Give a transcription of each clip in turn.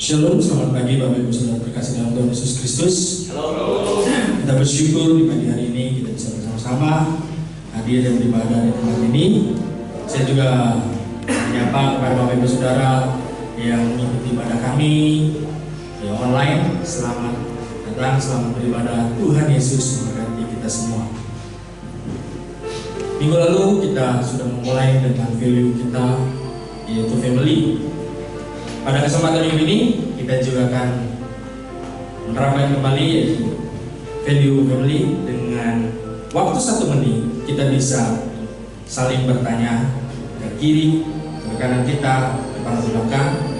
Shalom, selamat pagi Bapak Ibu Saudara terkasih dalam Tuhan Yesus Kristus. Halo. Kita bersyukur di pagi hari ini kita bisa bersama-sama hadir dan beribadah di tempat ini. Saya juga menyapa kepada Bapak Ibu Saudara yang mengikuti ibadah kami di online. Selamat datang, selamat beribadah. Tuhan Yesus memberkati kita semua. Minggu lalu kita sudah memulai dengan value kita, yaitu family. Pada kesempatan minggu ini kita juga akan menerapkan kembali yaitu value family dengan waktu 1 menit kita bisa saling bertanya ke kiri, ke kanan kita, depan belakang.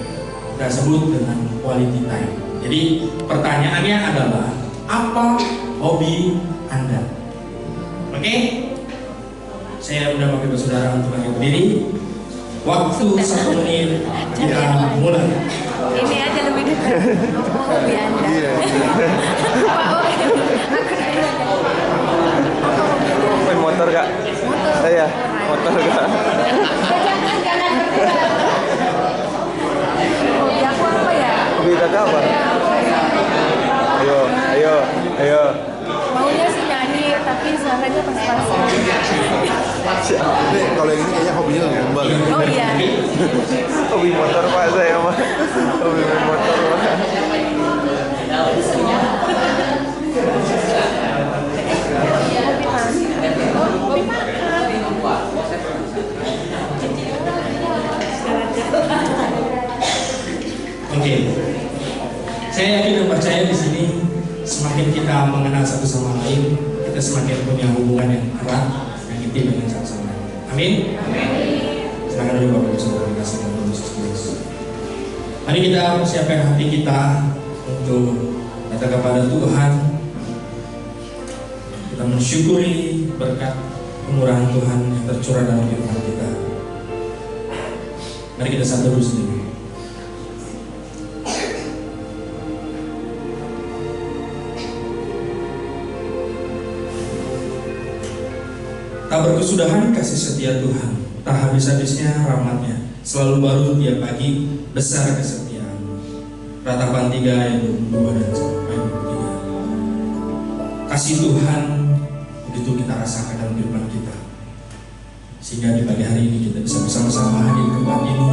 Kita sebut dengan quality time. Jadi pertanyaannya adalah apa hobi Anda? Oke? Saya undang Bapak Ibu Saudara untuk berdiri. Waktu 1 menit kita mulai. Ini aja lebih dekat. Apa hobi Anda? Iya. Main motor kak? Saya motor kak. Jangan berdua. Hobi aku apa ya? Hobi kakak apa? Ayo. Maunya sih nyanyi, tapi suaranya pas-pasan. Nih, kalau yang ini kayaknya hobinya gombal. Oh iya. Hobi motor pak saya mah. Hobi main motor pak. Hobi makan. Oke. Saya yakin dan percaya di sini semakin kita mengenal satu sama lain, kita semakin punya hubungan yang erat, yang intim dengan satu sama lain. Amin. Silakan dulu Bapak Ibu Saudara dikasih dalam Tuhan Yesus Kristus. Mari kita persiapkan hati kita untuk datang kepada Tuhan. Kita mensyukuri berkat kemurahan Tuhan yang tercurah dalam kehidupan kita. Mari kita satu dulu sendiri. Tak berkesudahan kasih setia Tuhan, tak habis-habisnya rahmat-Nya, selalu baru tiap pagi, besar kesetiaan. Ratapan 3 ayat 22 dan sampai 23. Kasih Tuhan begitu kita rasakan dalam kehidupan kita, sehingga di pagi hari ini kita bisa bersama-sama hadir di tempat ini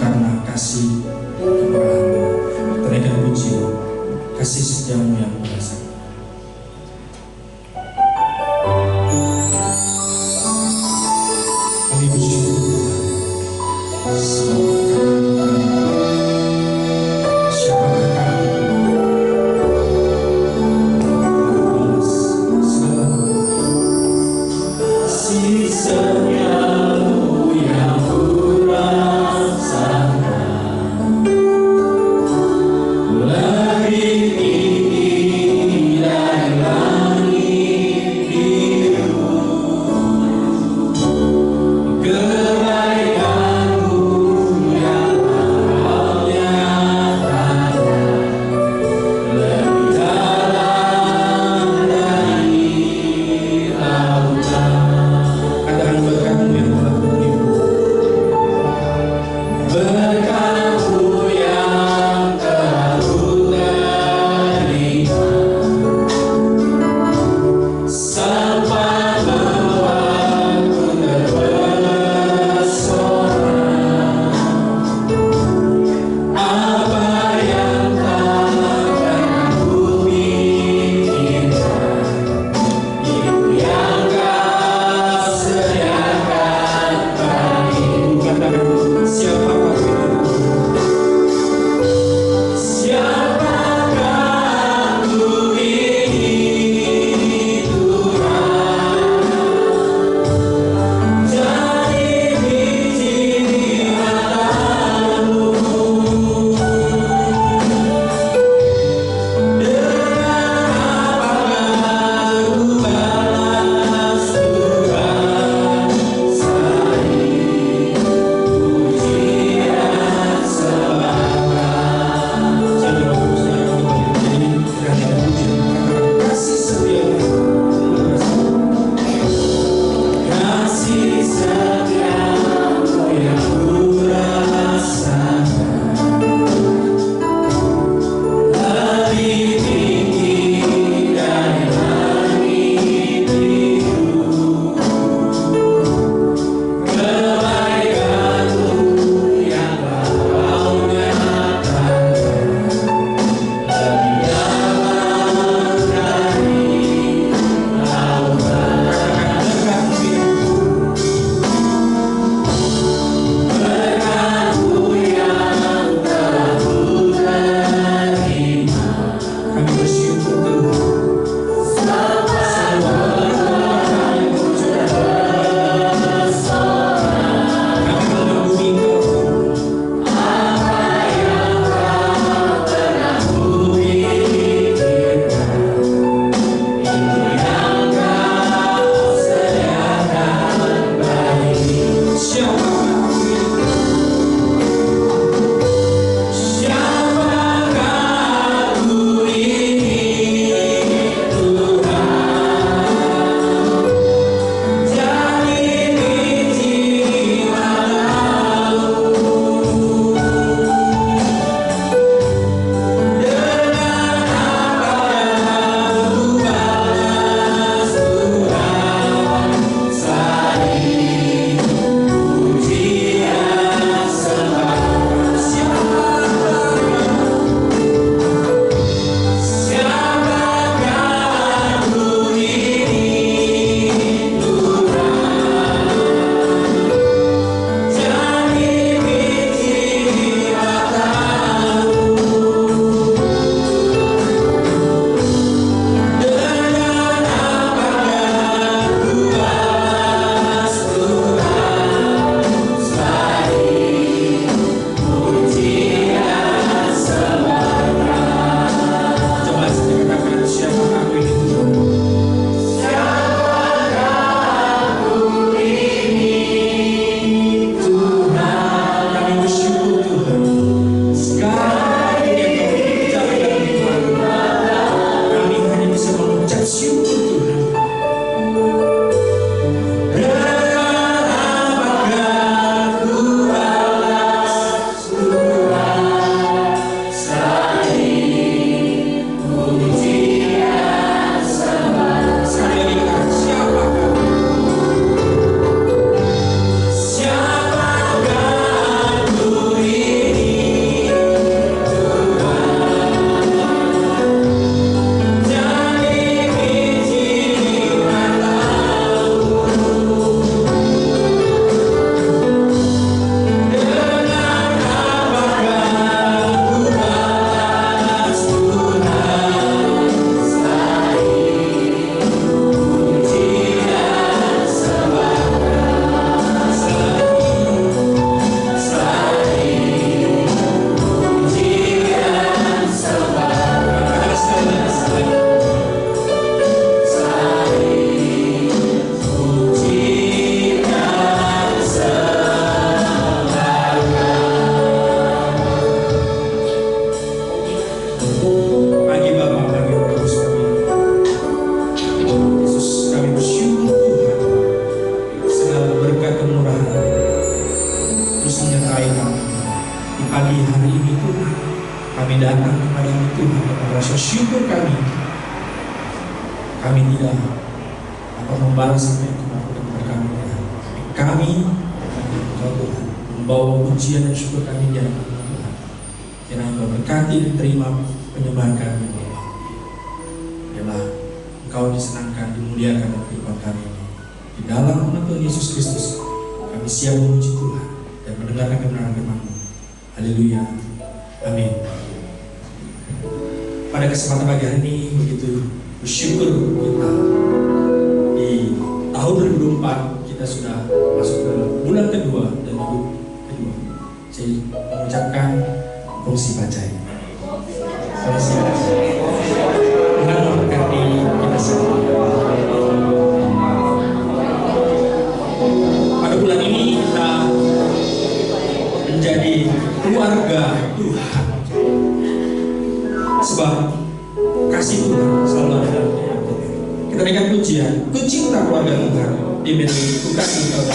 karena kasih kemurahan Tuhan. Terima puji, kasih setiamu yang mendasar. Sisanya yang pura Di pagi hari ini Tuhan, kami datang kepada-Mu Tuhan dengan rasa syukur kami. Kami tidak dapat membalas apa yang Tuhan berikan kami. Kami, Engkau Tuhan, membawa pujian dan syukur kami di hadapan Tuhan. Kiranya Engkau berkati dan terima penyembahan kami. Biarlah Engkau disenangkan, dimuliakan dalam kehidupan kami. Di dalam nama Tuhan Yesus Kristus, kami siap memuji Tuhan dan mendengarkan kebenaran firman-Mu. Haleluya. Amin. Pada kesempatan pagi hari ini begitu bersyukur kita di tahun 2024 kita sudah masuk ke bulan kedua dan minggu kedua. Saya mengucapkan fungsi bacai. Tuhan memberkati kita semua. Pada bulan ini kita menjadi keluarga Tuhan, sebab kasih Tuhan selalu ada dalam hidup kita. Kita naikkan pujian, ku cinta keluarga Tuhan, dimensi ku kasih kau.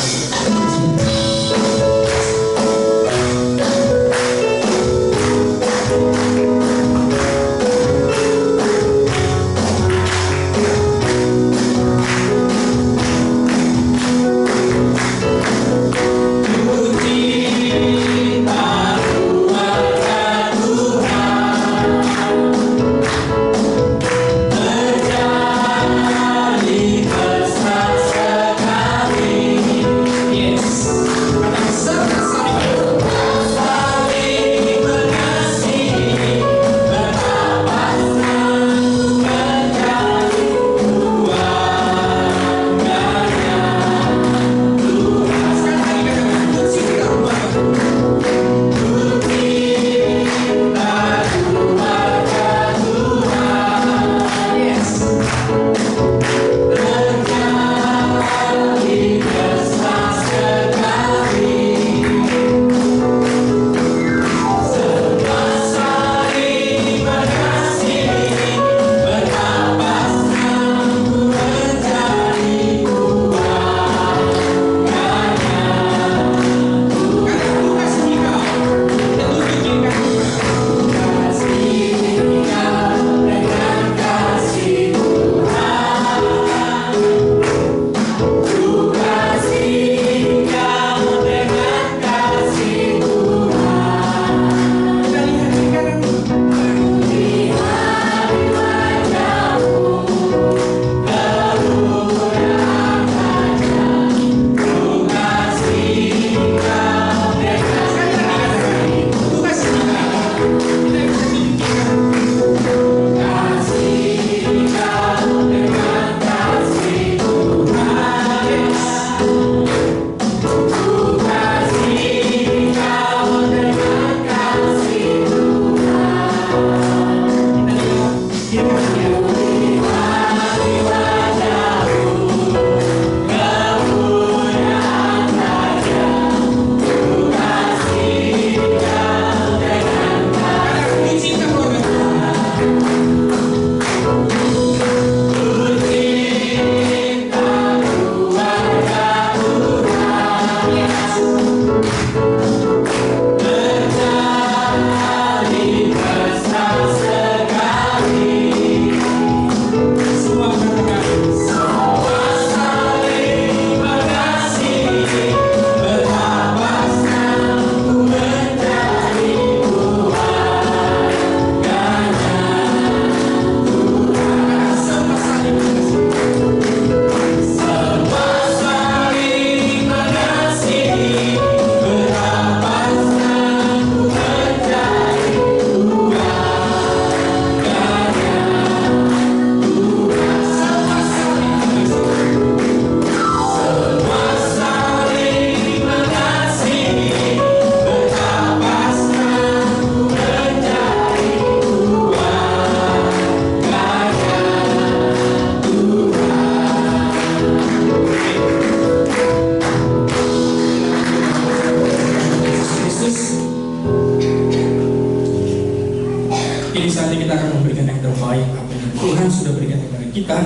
kita.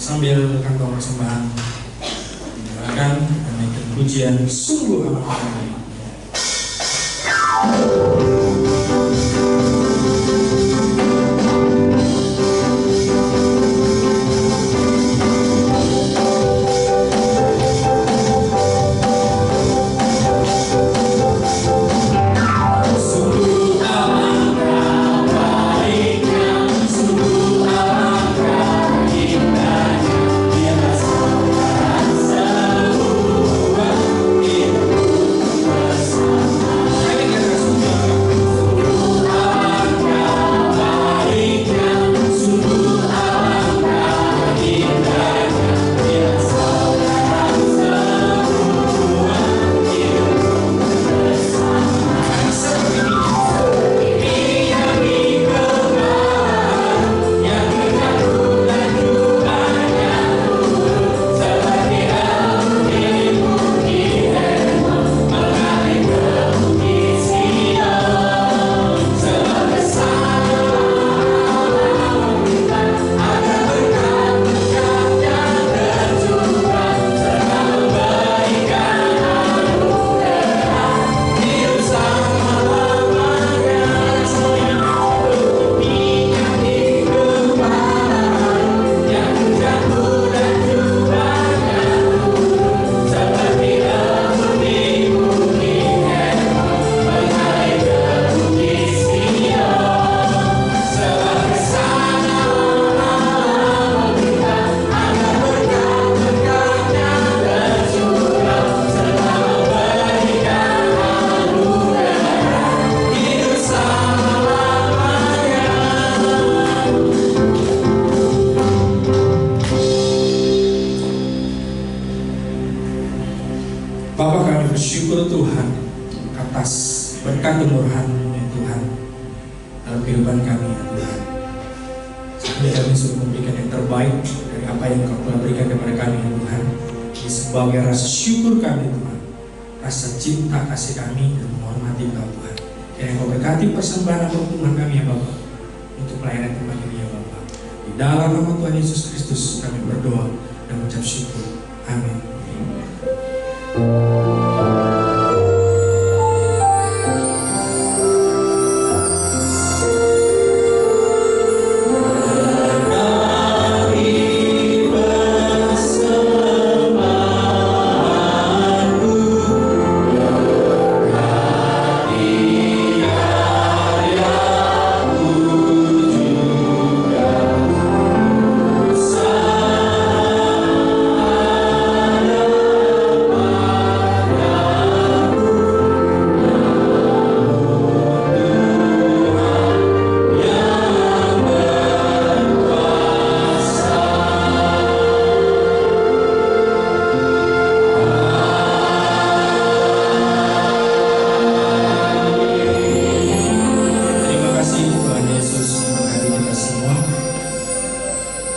sambil kantong persembahan menyalakan dan naikkan pujian sungguh amat kami. Bapa, kami bersyukur Tuhan atas berkat kemurahan-Mu ya Tuhan dalam kehidupan kami ya Tuhan. Sampai kami sudah memberikan yang terbaik dari apa yang Kau telah berikan kepada kami ya Tuhan. Ini sebagai rasa syukur kami Tuhan, rasa cinta kasih kami dan menghormati Kau Tuhan. Dan Kau berkati persembahan pertumbuhan kami ya Bapa untuk pelayanan tempat ini ya Bapa. Di dalam nama Tuhan Yesus Kristus kami berdoa dan mengucap syukur. Amin.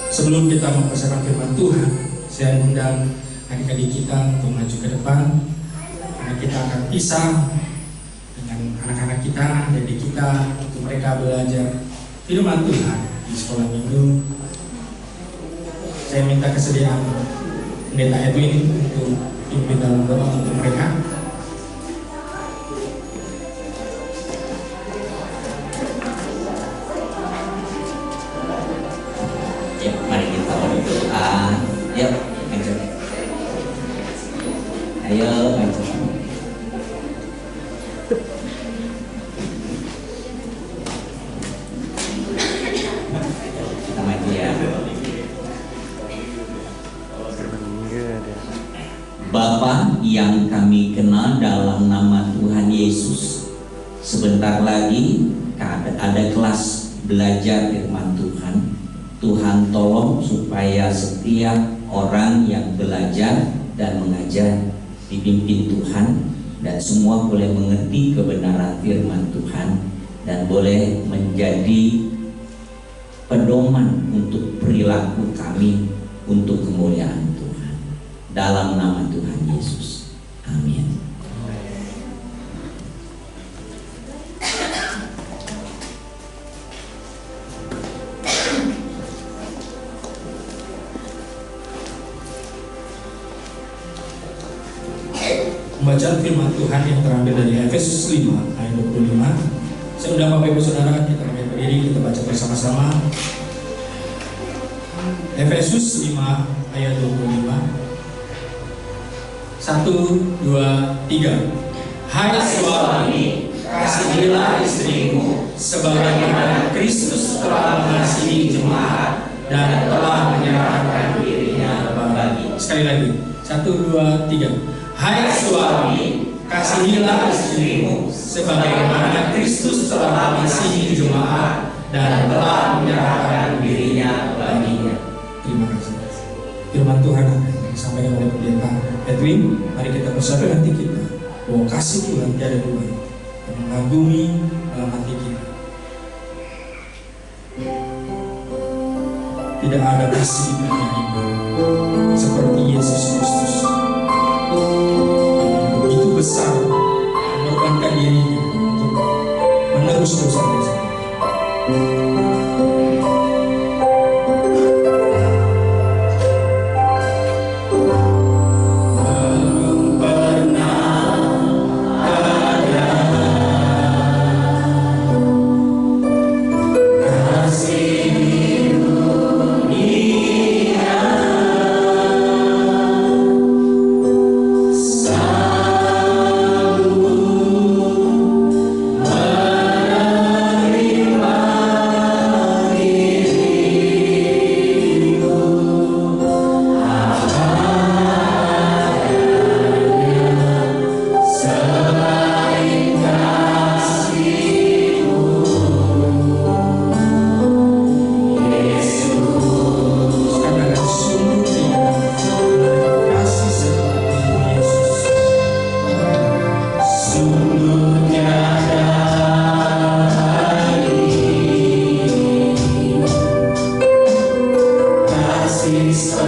Sebelum kita mempersiapkan firman Tuhan, saya undang adik-adik kita untuk maju ke depan. Karena kita akan pisah dengan anak-anak kita, adik kita, untuk mereka belajar firman Tuhan di sekolah minggu. Saya minta kesediaan Pendeta Edwin untuk pimpin dalam doa untuk mereka. Bapa yang kami kenal dalam nama Tuhan Yesus, sebentar lagi ada kelas belajar firman Tuhan. Tuhan tolong supaya setiap orang yang belajar dan mengajar dipimpin Tuhan, dan semua boleh mengerti kebenaran firman Tuhan dan boleh menjadi pedoman untuk perilaku kami untuk kemuliaan Tuhan. Dalam nama Tuhan Yesus. Amin. Pembacaan firman Tuhan yang terambil dari Efesus 5 ayat 25. Saya undang Bapak Ibu Saudara, kita akan berdiri, kita baca bersama-sama. Efesus 5 ayat 25. 1, 2, 3. Hai suami, kasihilah istrimu sebagaimana Kristus telah mengasihi jemaat dan telah menyerahkan dirinya bagi. Sekali lagi, 1, 2, 3. Hai suami, kasihilah istrimu sebagaimana Kristus telah mengasihi jemaat dan telah menyerahkan dirinya baginya. Terima kasih. Firman Tuhan akan disampaikan oleh Pendeta Edwin. Mari kita bersatu hati kita bahwa kasih Tuhan tiada duanya dan mengagumi dalam hati kita. Tidak ada kasih di dunia ini seperti Yesus Kristus yang begitu besar mengorbankan dirinya untuk menebus dosa-dosa. Yesus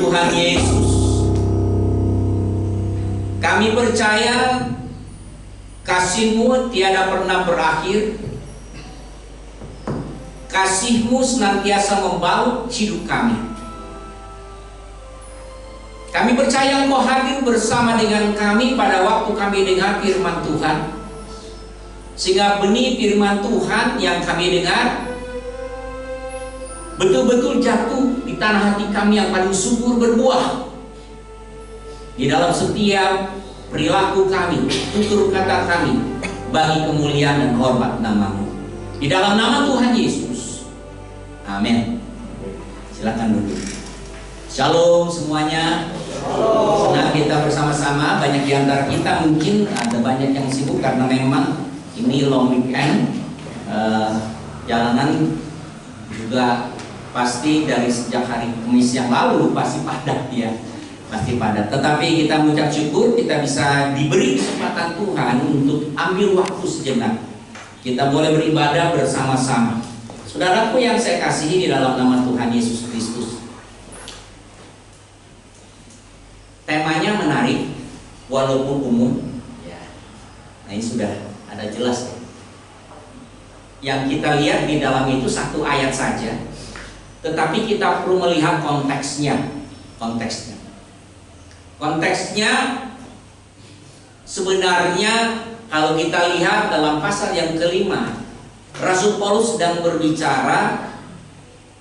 Tuhan Yesus, kami percaya kasih-Mu tiada pernah berakhir. Kasih-Mu senantiasa membalut hidup kami. Kami percaya Engkau hadir bersama dengan kami pada waktu kami dengar firman Tuhan, sehingga benih firman Tuhan yang kami dengar betul-betul jatuh di tanah hati kami yang paling subur, berbuah di dalam setiap perilaku kami, tutur kata kami, bagi kemuliaan dan hormat nama-Mu. Di dalam nama Tuhan Yesus, amin. Silakan duduk. Shalom semuanya. Senang kita bersama-sama. Banyak di antara kita mungkin ada banyak yang sibuk karena memang ini long weekend. Jalanan juga pasti dari sejak hari Kamis yang lalu pasti padat ya, pasti padat. Tetapi kita mengucap syukur kita bisa diberi kesempatan Tuhan untuk ambil waktu sejenak. Kita boleh beribadah bersama-sama. Saudaraku yang saya kasihi di dalam nama Tuhan Yesus Kristus, temanya menarik walaupun umum ya. Nah ini sudah ada jelas ya. Yang kita lihat di dalam itu satu ayat saja, tetapi kita perlu melihat konteksnya. Konteksnya sebenarnya kalau kita lihat dalam pasal yang kelima, Rasul Paulus sedang berbicara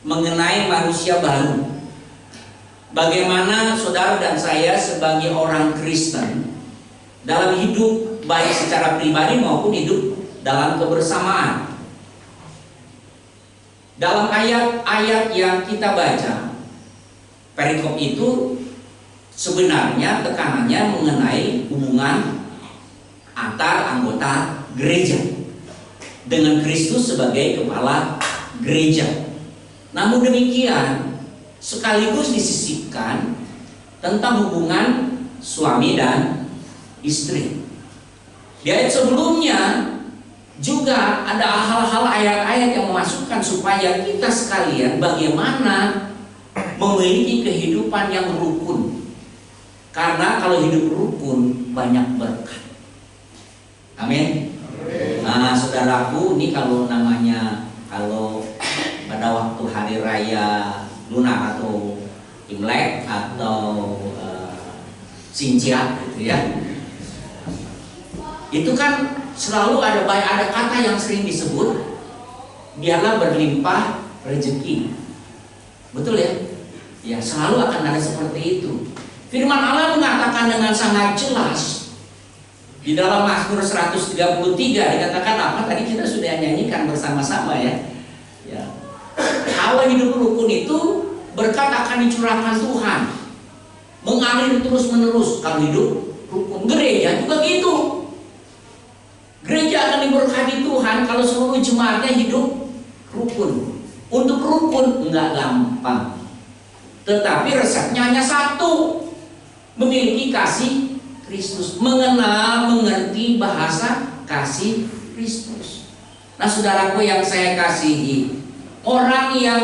mengenai manusia baru. Bagaimana saudara dan saya sebagai orang Kristen dalam hidup baik secara pribadi maupun hidup dalam kebersamaan. Dalam ayat-ayat yang kita baca, perikop itu sebenarnya tekanannya mengenai hubungan antar anggota gereja dengan Kristus sebagai kepala gereja. Namun demikian sekaligus disisipkan tentang hubungan suami dan istri. Di ayat sebelumnya juga ada hal-hal ayat-ayat yang memasukkan supaya kita sekalian bagaimana memiliki kehidupan yang rukun. Karena kalau hidup rukun banyak berkat. Amin. Nah, saudaraku, ini kalau pada waktu hari raya Lunar atau Imlek atau Xinjia gitu ya, itu kan selalu ada kata yang sering disebut, biarlah berlimpah rezeki. Betul ya? Ya, selalu akan ada seperti itu. Firman Allah mengatakan dengan sangat jelas di dalam Mazmur 133 dikatakan apa? Tadi kita sudah nyanyikan bersama-sama ya. Ya. Kalau hidup rukun itu berkat akan dicurahkan Tuhan, mengalir terus-menerus. Kalau hidup rukun, gereja juga gitu. Gereja akan diberkati Tuhan kalau seluruh jemaatnya hidup rukun. Untuk rukun enggak gampang, tetapi resepnya hanya satu: memiliki kasih Kristus, mengenal, mengerti bahasa kasih Kristus. Nah, saudaraku yang saya kasihi, orang yang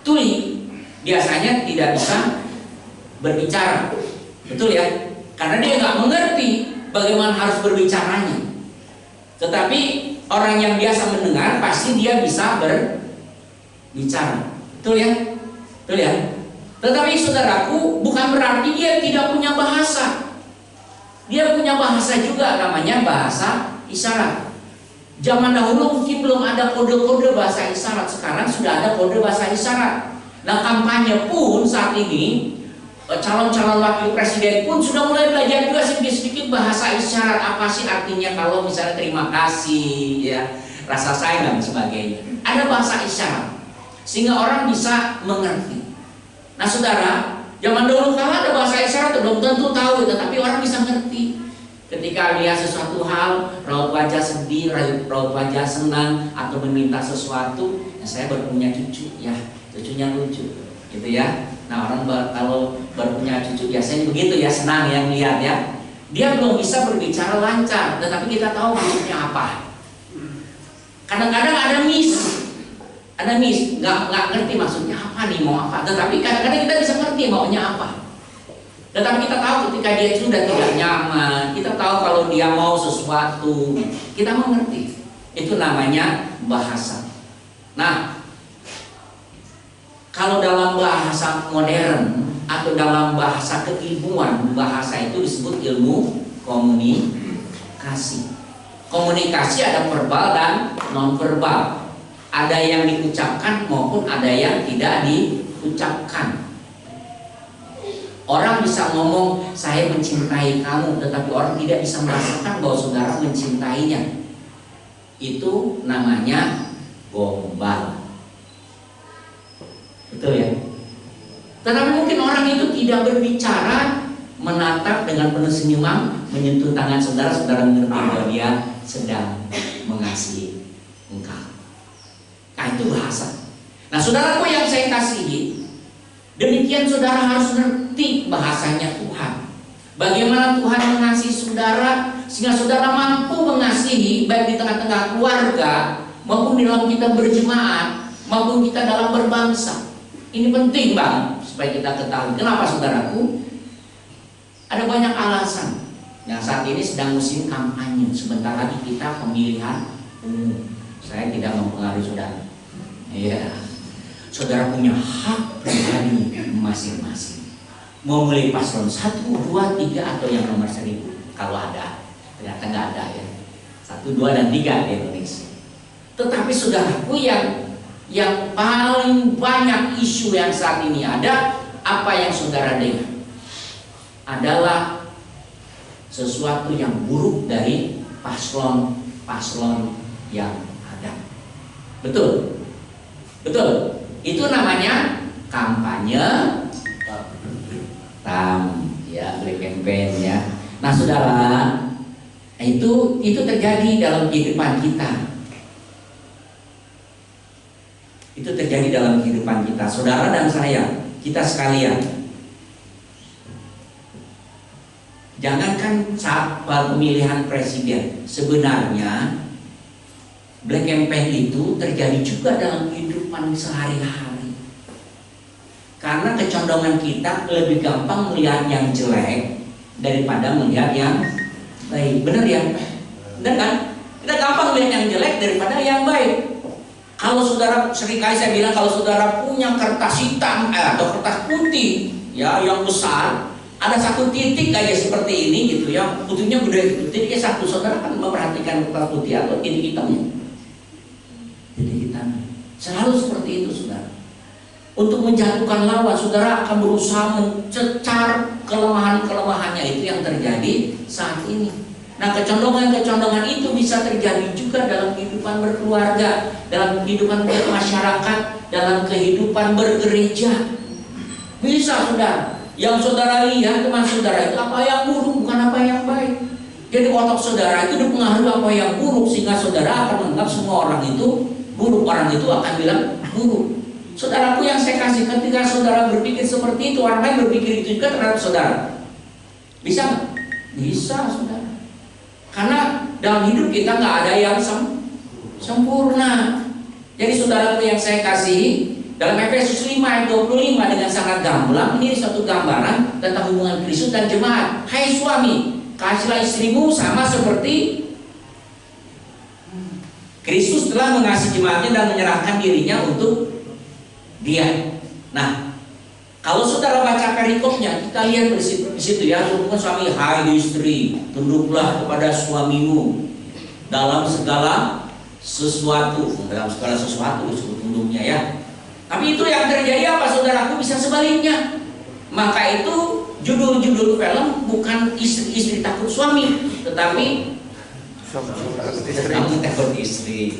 tuli biasanya tidak bisa berbicara, betul ya? Karena dia nggak mengerti bagaimana harus berbicaranya. Tetapi orang yang biasa mendengar pasti dia bisa berbicara, betul ya? Betul ya? Tetapi saudaraku, bukan berarti dia tidak punya bahasa. Dia punya bahasa juga, namanya bahasa isyarat. Zaman dahulu mungkin belum ada kode-kode bahasa isyarat, sekarang sudah ada kode bahasa isyarat. Nah, kampanye pun saat ini, calon-calon wakil presiden pun sudah mulai belajar juga sedikit-sedikit bahasa isyarat. Apa sih artinya kalau misalnya terima kasih, ya, rasa sayang dan sebagainya. Ada bahasa isyarat sehingga orang bisa mengerti. Nah, saudara, zaman dahulu kala ada bahasa isyarat belum tentu tahu, tetapi orang bisa ngerti. Ketika lihat sesuatu hal, raut wajah sedih, raut wajah senang, atau meminta sesuatu, ya, saya baru punya cucu, ya, cucunya lucu, gitu ya. Nah, orang kalau baru punya cucu biasanya begitu ya, senang yang lihat ya. Dia belum bisa berbicara lancar, tetapi kita tahu maksudnya apa. Kadang-kadang ada miss, nggak ngerti maksudnya apa nih, mau apa. Tetapi kadang-kadang kita bisa ngerti ngerti maunya apa. Tetapi kita tahu ketika dia sudah tidak nyaman, kita tahu kalau dia mau sesuatu, kita mengerti. Itu namanya bahasa. Nah, kalau dalam bahasa modern atau dalam bahasa keilmuan, bahasa itu disebut ilmu komunikasi. Komunikasi ada verbal dan non verbal. Ada yang diucapkan maupun ada yang tidak diucapkan. Orang bisa ngomong saya mencintai kamu, tetapi orang tidak bisa merasakan bahwa saudara mencintainya. Itu namanya gombal. Betul ya? Tetapi mungkin orang itu tidak berbicara, menatap dengan penuh senyuman, menyentuh tangan saudara, saudara mengerti bahwa dia sedang mengasihi engkau. Nah, itu bahasa. Nah, saudaraku yang saya kasihi, demikian saudara harus ngerti bahasanya Tuhan. Bagaimana Tuhan mengasihi saudara sehingga saudara mampu mengasihi baik di tengah-tengah keluarga maupun di dalam kita berjemaat maupun kita dalam berbangsa. Ini penting banget supaya kita ketahui. Kenapa saudaraku? Ada banyak alasan. Yang saat ini sedang musim kampanye. Sebentar lagi kita pemilihan umum. Saya tidak mempengaruhi saudara. Iya. Saudara punya hak pribadi masing-masing. Mau milih paslon 1, 2, 3 atau yang nomor 1000 kalau ada. Ternyata nggak ada ya. 1, 2, dan 3 di Indonesia. Tetapi saudaraku yang paling banyak isu yang saat ini ada, apa yang saudara dengar adalah sesuatu yang buruk dari paslon-paslon yang ada. Betul? Betul? Itu namanya kampanye hitam, ya, black campaign ya. Nah, saudara, itu terjadi dalam kehidupan kita. Itu terjadi dalam kehidupan kita, saudara dan saya, kita sekalian. Jangankan saat pemilihan presiden, sebenarnya black campaign itu terjadi juga dalam kehidupan sehari-hari. Karena kecondongan kita lebih gampang melihat yang jelek daripada melihat yang baik. Benar ya? Benar kan? Kita gampang melihat yang jelek daripada yang baik. Kalau saudara, seringkali saya bilang, kalau saudara punya kertas hitam atau kertas putih ya yang besar, ada satu titik aja seperti ini gitu ya, putihnya gede, titiknya satu, saudara kan memperhatikan kertas putih atau titik hitamnya. Titik hitam selalu seperti itu, saudara. Untuk menjatuhkan lawan, saudara akan berusaha mencecar kelemahan-kelemahannya. Itu yang terjadi saat ini. Nah, kecondongan-kecondongan itu bisa terjadi juga dalam kehidupan berkeluarga, dalam kehidupan bermasyarakat, dalam kehidupan bergereja. Bisa, saudara. Yang saudara lihat teman saudara itu apa yang buruk, bukan apa yang baik. Jadi otak saudara itu dipengaruhi apa yang buruk, sehingga saudara akan menganggap semua orang itu buruk. Orang itu akan bilang buruk. Saudaraku yang saya kasih, ketika saudara berpikir seperti itu, orang lain berpikir itu juga terhadap saudara. Bisa nggak? Bisa, saudara. Karena dalam hidup kita nggak ada yang sempurna. Jadi saudaraku yang saya kasih, dalam Efesus 5 ayat 25 dengan sangat gamblang, ini suatu gambaran tentang hubungan Kristus dan jemaat. Hai suami, kasihlah istrimu sama seperti Kristus telah mengasihi jemaatnya dan menyerahkan dirinya untuk dia. Nah, kalau saudara baca perikopnya, kita lihat di situ ya, hubungan suami, hai istri, tunduklah kepada suamimu dalam segala sesuatu. Dalam segala sesuatu disebut tunduknya ya. Tapi itu yang terjadi apa, saudaraku? Bisa sebaliknya. Maka itu judul-judul film bukan istri takut suami, tetapi kamu takut istri.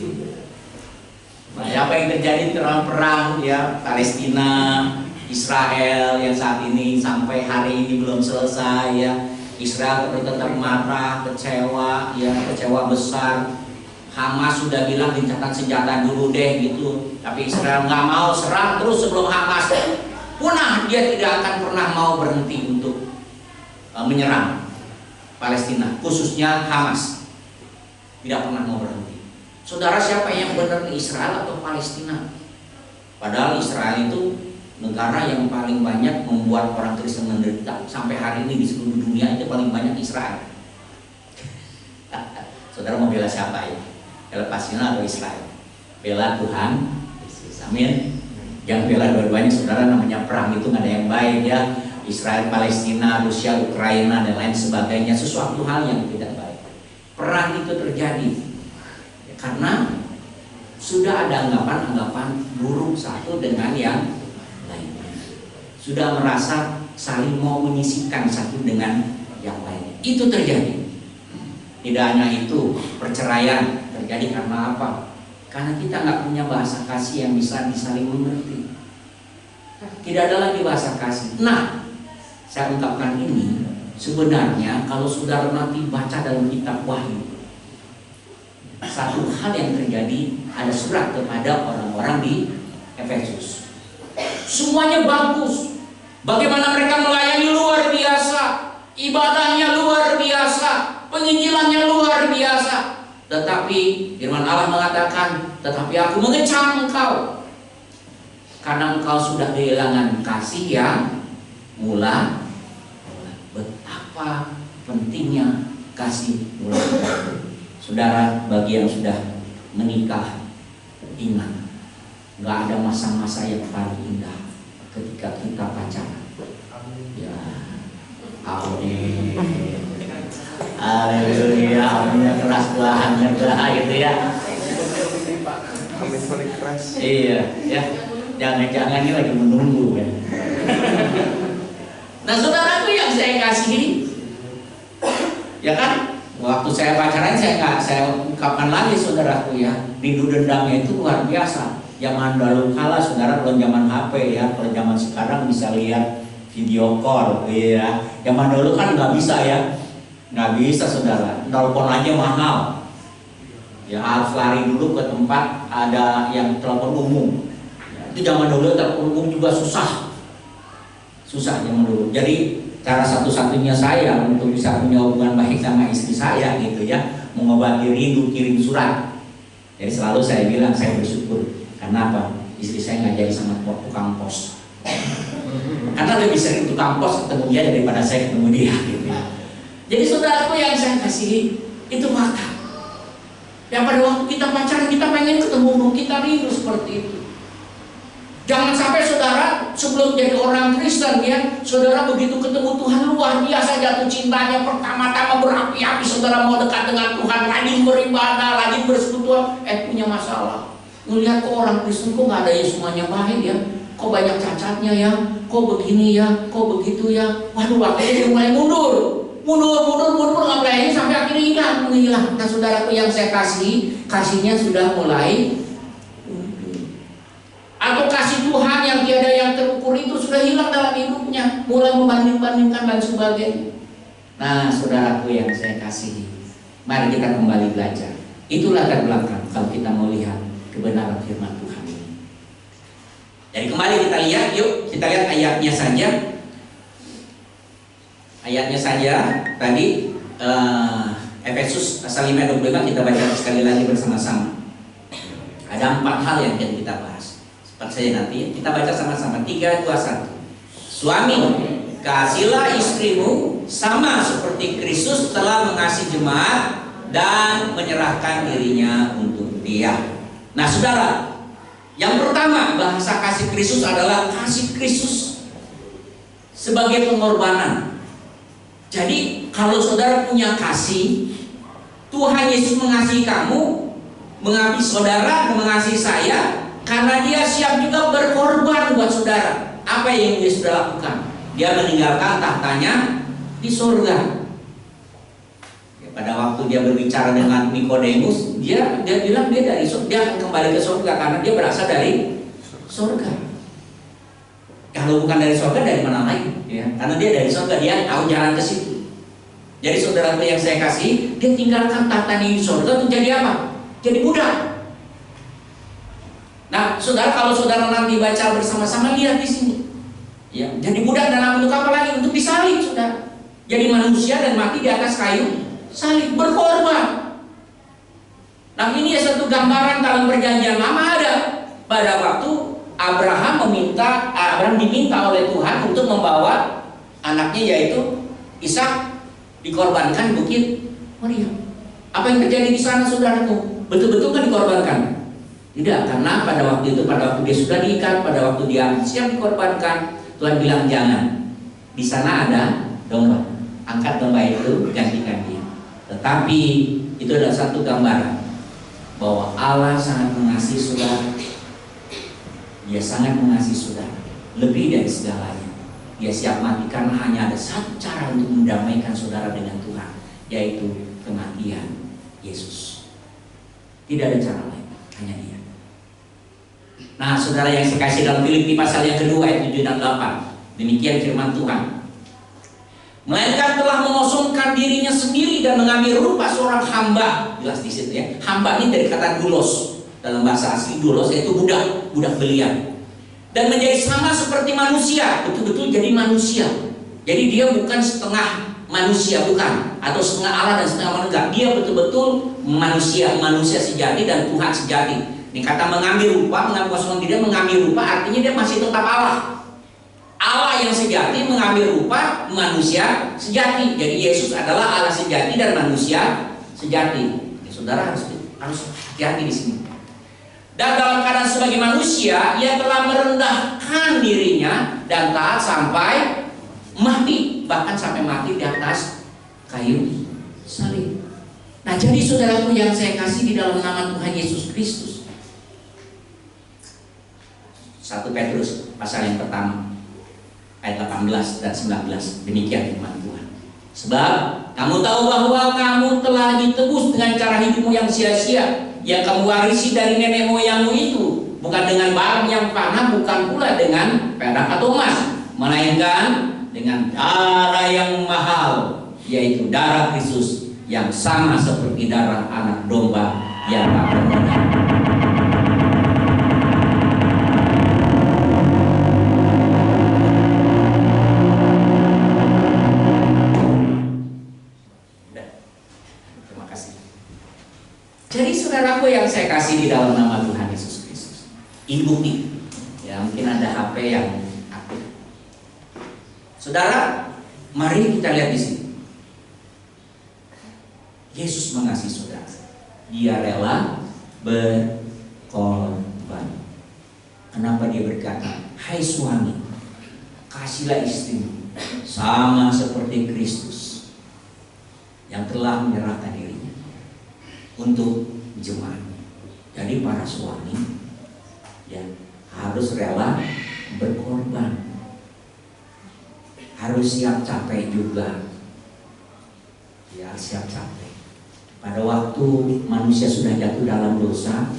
Nah, apa yang terjadi dalam perang ya Palestina, Israel yang saat ini sampai hari ini belum selesai ya. Israel tetap marah, kecewa ya, kecewa besar. Hamas sudah bilang gencatan senjata dulu deh gitu, tapi Israel nggak mau, serang terus sebelum Hamas punah. Dia tidak akan pernah mau berhenti untuk menyerang Palestina, khususnya Hamas. Tidak pernah mau berhenti. Saudara, siapa yang benar, Israel atau Palestina? Padahal Israel itu negara yang paling banyak membuat membuat orang Kristen menderita sampai hari ini di seluruh dunia itu paling banyak Israel. Saudara mau bela siapa ya? Bela Palestina atau Israel? Bela Tuhan Yesus. Amin. Jangan bela dua-duanya, saudara. Namanya perang itu nggak ada yang baik ya. Israel, Palestina, Rusia, Ukraina dan lain sebagainya, sesuatu hal yang tidak baik. Perang itu terjadi ya, karena sudah ada anggapan-anggapan buruk satu dengan yang lain. Sudah merasa saling mau menyisihkan satu dengan yang lain. Itu terjadi. Tidak hanya itu, perceraian terjadi karena apa? Karena kita nggak punya bahasa kasih yang bisa disaling mengerti. Tidak ada lagi bahasa kasih. Nah, saya ungkapkan ini sebenarnya kalau saudara nanti baca dalam kitab Wahyu, satu hal yang terjadi, ada surat kepada orang-orang di Efesus. Semuanya bagus. Bagaimana mereka melayani luar biasa, ibadahnya luar biasa, penginjilannya luar biasa. Tetapi firman Allah mengatakan, tetapi aku mengecam engkau karena engkau sudah kehilangan kasih yang mula. Betapa pentingnya kasih mula. Saudara, bagi yang sudah menikah, ingat, nggak ada masa-masa yang paling indah ketika kita pacaran. Ya, amin. Haleluya, aminnya keras belahannya gitu ya. Amin paling keras. Iya, ya. Jangan-jangan ini lagi menunggu kan. Nah, saudaraku yang saya kasihi, ya kan, waktu saya pacaran saya ungkapkan lagi saudaraku ya, rindu dendamnya itu luar biasa. Zaman dahulu kala saudara, belum zaman HP ya, kalau zaman sekarang bisa lihat video call, ya. Zaman dulu kan nggak bisa ya. Nggak bisa saudara, telepon aja mahal ya, harus lari dulu ke tempat ada yang telepon umum ya, itu zaman dulu telepon umum juga susah zaman dulu. Jadi cara satu-satunya saya untuk bisa punya hubungan baik sama istri saya gitu ya, mengobati rindu kirim surat. Jadi selalu saya bilang saya bersyukur, karena apa? Istri saya nggak jadi sama tukang pos, karena lebih sering tukang pos ketemu dia daripada saya ketemu dia gitu ya. Jadi saudaraku yang saya kasihi, itu fakta. Yang pada waktu kita pacaran, kita pengen ketemu, kita rindu seperti itu. Jangan sampai saudara sebelum jadi orang Kristen ya, saudara begitu ketemu Tuhan luar biasa jatuh cintanya, pertama-tama berapi-api, saudara mau dekat dengan Tuhan, rajin beribadah, rajin bersekutu, punya masalah. Melihat kok orang Kristen kok nggak ada yang semuanya baik ya, kok banyak cacatnya ya, kok begini ya, kok begitu ya. Waduh, waktunya dia mulai mundur ngapain sampai akhirnya menghilang. Nah, saudaraku yang saya kasihnya sudah mulai, atau kasih Tuhan yang tiada yang terukur itu sudah hilang dalam hidupnya, mulai membanding-bandingkan dan sebagainya. Nah, saudaraku yang saya kasihi, mari kita kembali belajar. Itulah latar belakang kalau kita mau lihat kebenaran firman Tuhan ini. Jadi kembali kita lihat, yuk kita lihat ayatnya saja. Ayatnya saja tadi Efesus pasal 5:25 kita baca sekali lagi bersama-sama. Ada 4 hal yang akan kita bahas. Seperti saja nanti kita baca sama-sama 3, 2, 1. Suami, kasihilah istrimu sama seperti Kristus telah mengasihi jemaat dan menyerahkan dirinya untuk dia. Nah, saudara, yang pertama bahasa kasih Kristus adalah kasih Kristus sebagai pengorbanan. Jadi kalau saudara punya kasih, Tuhan Yesus mengasihi kamu, mengasihi saudara, mengasihi saya, karena dia siap juga berkorban buat saudara. Apa yang dia sudah lakukan? Dia meninggalkan tahtanya di surga. Ya, pada waktu dia berbicara dengan Nikodemus, dia bilang dia akan kembali ke surga karena dia berasal dari surga. Kalau bukan dari surga, dari mana lagi? Ya, karena dia dari surga, dia tahu jalan ke situ. Jadi saudaraku yang saya kasih, dia tinggalkan tahta di surga untuk jadi apa? Jadi budak. Nah, saudara, kalau saudara nanti baca bersama-sama, lihat di sini. Ya, jadi budak dalam bentuk apa lagi? Untuk disalib, saudara. Jadi manusia dan mati di atas kayu salib, berkorban. Nah, ini satu gambaran dalam perjanjian lama ada. Pada waktu Abraham diminta oleh Tuhan untuk membawa anaknya yaitu Ishak dikorbankan di Bukit Moria. Apa yang terjadi di sana, saudaraku? Betul-betul kan dikorbankan? Tidak, karena pada waktu itu, pada waktu dia sudah diikat, pada waktu dia siap dikorbankan, Tuhan bilang jangan. Di sana ada domba, angkat domba itu, gantikan dia. Tetapi itu adalah satu gambaran bahwa Allah sangat mengasihi saudara. Dia sangat mengasihi saudara, lebih dari segalanya. Dia siap mati karena hanya ada satu cara untuk mendamaikan saudara dengan Tuhan, yaitu kematian Yesus. Tidak ada cara lain, hanya Dia. Nah, saudara yang saya kasih dalam Filipi pasal yang kedua ayat 7 dan 8, demikian firman Tuhan. Melainkan telah mengosongkan dirinya sendiri dan mengambil rupa seorang hamba. Jelas di situ ya. Hamba ini dari kata doulos. Dalam bahasa asli doulos yaitu budak belian. Dan menjadi sama seperti manusia, betul-betul jadi manusia. Jadi dia bukan setengah manusia, bukan, atau setengah Allah dan setengah manusia. Dia betul-betul manusia sejati dan Tuhan sejati. Ini kata mengambil rupa, mengosongkan diri, mengambil rupa artinya dia masih tetap Allah. Allah yang sejati mengambil rupa manusia sejati. Jadi Yesus adalah Allah sejati dan manusia sejati. Ya, saudara harus hati-hati di sini. Dan dalam keadaan sebagai manusia, ia telah merendahkan dirinya dan taat sampai mati, bahkan sampai mati di atas kayu salib. Nah, jadi saudaraku yang saya kasih di dalam nama Tuhan Yesus Kristus, 1 Petrus pasal yang pertama ayat 18 dan 19, demikian firman Tuhan. Sebab kamu tahu bahwa kamu telah ditebus dengan cara hidupmu yang sia-sia, yang kamu warisi dari nenek moyangmu itu, bukan dengan barang yang fana, bukan pula dengan perak atau emas, melainkan dengan darah yang mahal, yaitu darah Kristus, yang sama seperti darah anak domba yang tak bernoda. Jadi saudaraku yang saya kasih di dalam nama Tuhan Yesus Kristus, ini bukti. Ya, mungkin ada HP yang aktif. Saudara, mari kita lihat di sini. Yesus mengasihi saudara. Dia rela berkorban. Kenapa dia berkata, hai suami, kasihlah istrimu sama seperti Kristus yang telah menyerahkan dirinya untuk jemaat. Jadi para suami ya harus rela berkorban, harus siap capek juga, ya siap capek. Pada waktu manusia sudah jatuh dalam dosa,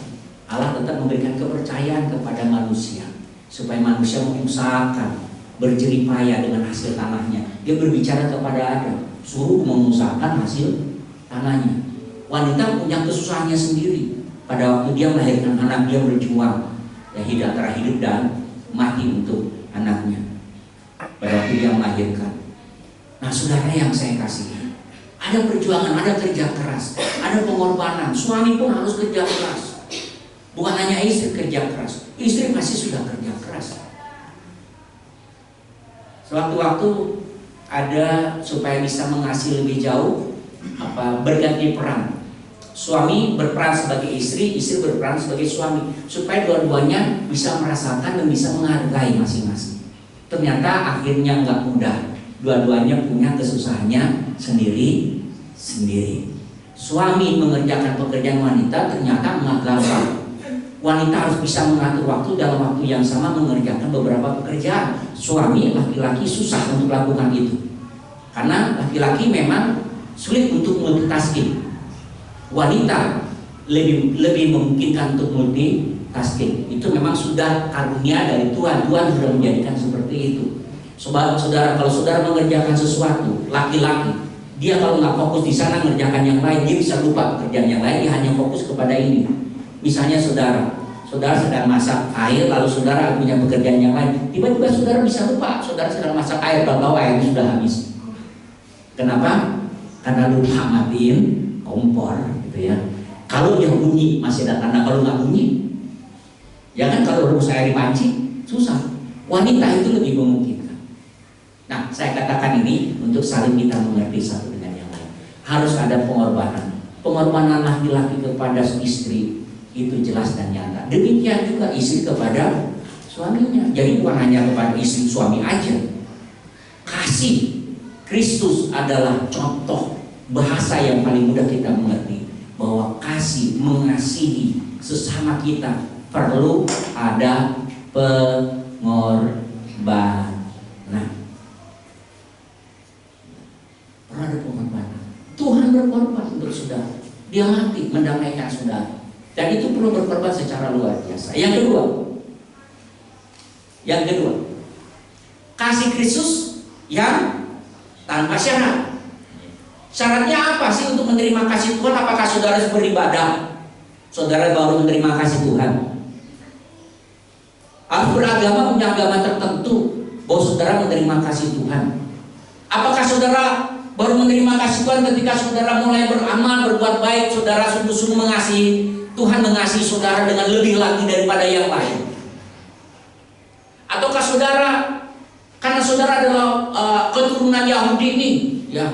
Allah tetap memberikan kepercayaan kepada manusia supaya manusia mengusahakan berjeripaya dengan hasil tanahnya. Dia berbicara kepada Adam, suruh mengusahakan hasil tanahnya. Wanita punya kesusahannya sendiri. Pada waktu dia melahirkan anak, dia berjuang ya antara hidup dan mati untuk anaknya. Pada waktu dia melahirkan. Nah, saudara yang saya kasih, ada perjuangan, ada kerja keras, ada pengorbanan. Suami pun harus kerja keras. Bukan hanya istri kerja keras, istri pasti sudah kerja keras. Sewaktu-waktu ada supaya bisa mengasihi lebih jauh, berganti peran. Suami berperan sebagai istri, istri berperan sebagai suami, supaya dua-duanya bisa merasakan dan bisa menghargai masing-masing. Ternyata akhirnya nggak mudah. Dua-duanya punya kesusahannya sendiri-sendiri. Suami mengerjakan pekerjaan wanita ternyata nggak gampang. Wanita harus bisa mengatur waktu dalam waktu yang sama mengerjakan beberapa pekerjaan. Suami laki-laki susah untuk melakukan itu, karena laki-laki memang sulit untuk multitasking. Wanita lebih memungkinkan untuk multitasking. Itu memang sudah karunia dari Tuhan. Tuhan sudah menjadikan seperti itu. Sobat saudara, kalau saudara mengerjakan sesuatu, laki-laki, dia kalau nggak fokus di sana mengerjakan yang lain, dia bisa lupa pekerjaan yang lain. Dia hanya fokus kepada ini. Misalnya saudara sedang masak air, lalu saudara punya pekerjaan yang lain, tiba-tiba saudara bisa lupa. Saudara sedang masak air, tahu airnya sudah habis. Kenapa? Karena lupa matiin kompor. Ya. Kalau dia bunyi masih ada tanda, kalau nggak bunyi, ya kan kalau rebus air di panci susah. Wanita itu lebih memungkinkan. Nah, saya katakan ini untuk saling kita mengerti satu dengan yang lain. Harus ada pengorbanan. Pengorbanan laki-laki kepada istri itu jelas dan nyata. Demikian juga istri kepada suaminya. Jadi bukan hanya kepada istri suami aja. Kasih Kristus adalah contoh bahasa yang paling mudah kita mengerti, bahwa kasih, mengasihi sesama kita perlu ada pengorbanan. Perlu ada pengorbanan. Tuhan berkorban untuk saudara. Dia mati mendamaikan saudara. Dan itu perlu berkorban secara luar biasa. Yang kedua, kasih Kristus yang tanpa syarat. Syaratnya apa sih untuk menerima kasih Tuhan? Apakah saudara harus beribadah? Saudara baru menerima kasih Tuhan? Harus beragama, punya agama tertentu bahwa saudara menerima kasih Tuhan? Apakah saudara baru menerima kasih Tuhan ketika saudara mulai beramal, berbuat baik, saudara sungguh-sungguh mengasihi Tuhan, mengasihi saudara dengan lebih lagi daripada yang lain? Ataukah saudara, karena saudara adalah keturunan Yahudi ini, ya,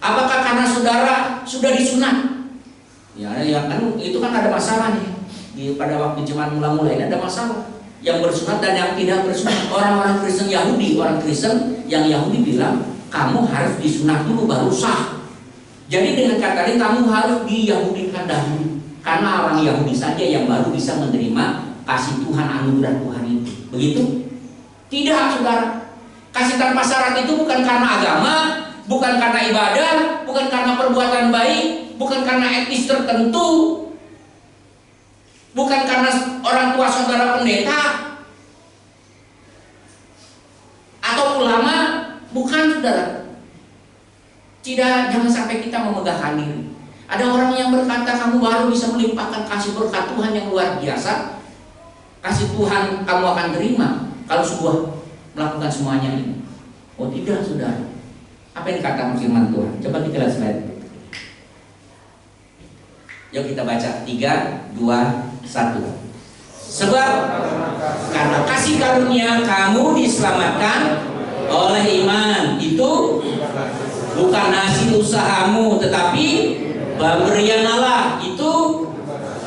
apakah karena saudara sudah disunat? Ya kan itu kan ada masalah nih. Pada waktu zaman mula-mula ini ada masalah. Yang bersunat dan yang tidak bersunat. Orang-orang Kristen Yahudi, orang Kristen yang Yahudi bilang, kamu harus disunat dulu baru sah. Jadi dengan kata lain kamu harus diyahudikan dahulu. Karena orang Yahudi saja yang baru bisa menerima kasih Tuhan, anugerah Tuhan itu. Begitu? Tidak, saudara. Kasih tanpa syarat itu bukan karena agama, bukan karena ibadah, bukan karena perbuatan baik, bukan karena etnis tertentu, bukan karena orang tua saudara pendeta atau ulama, bukan, saudara. Tidak, jangan sampai kita memegahkan diri. Ada orang yang berkata kamu baru bisa melimpahkan kasih berkat Tuhan yang luar biasa. Kasih Tuhan kamu akan terima kalau sebuah melakukan semuanya ini. Oh tidak, saudara. Apa yang dikatakan firman Tuhan? Coba kita lihat slide. Yuk kita baca 3, 2, 1. Sebab karena kasih karunia kamu diselamatkan oleh iman. Itu bukan hasil usahamu, tetapi pemberian Allah. Itu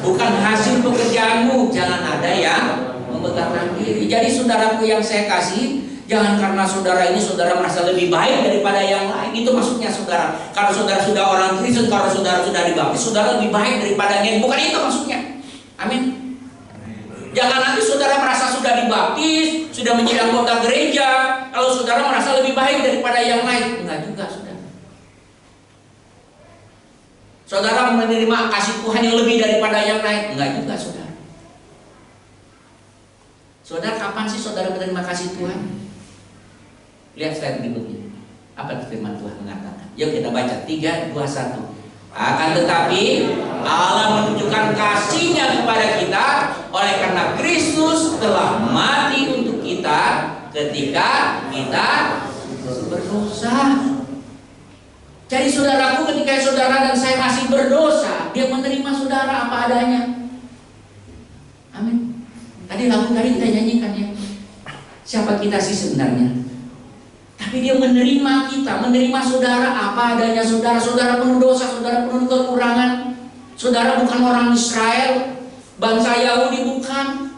bukan hasil pekerjaanmu. Jangan ada yang memegahkan diri. Jadi saudaraku yang saya kasih, jangan karena saudara ini saudara merasa lebih baik daripada yang lain. Itu maksudnya saudara. Kalau saudara sudah orang Kristen, kalau saudara sudah dibaptis, saudara lebih baik daripada yang lain. Bukan itu maksudnya. Amin. Jangan nanti saudara merasa sudah dibaptis, sudah menjadi anggota gereja, kalau saudara merasa lebih baik daripada yang lain. Enggak juga, saudara. Saudara menerima kasih Tuhan yang lebih daripada yang lain. Enggak juga, saudara. Saudara, kapan sih saudara menerima kasih Tuhan? Lihat slide berikutnya. Apa firman Tuhan mengatakan? Yuk kita baca 3, 2, 1. Akan tetapi Allah menunjukkan kasih-Nya kepada kita oleh karena Kristus telah mati untuk kita ketika kita berdosa. Jadi saudaraku, ketika saudara dan saya masih berdosa, Dia menerima saudara apa adanya. Amin. Tadi lagu tadi kita nyanyikan ya. Siapa kita sih sebenarnya? Tapi Dia menerima kita, menerima saudara apa adanya saudara. Saudara penuh dosa, saudara penuh kekurangan. Saudara bukan orang Israel, bangsa Yahudi, bukan.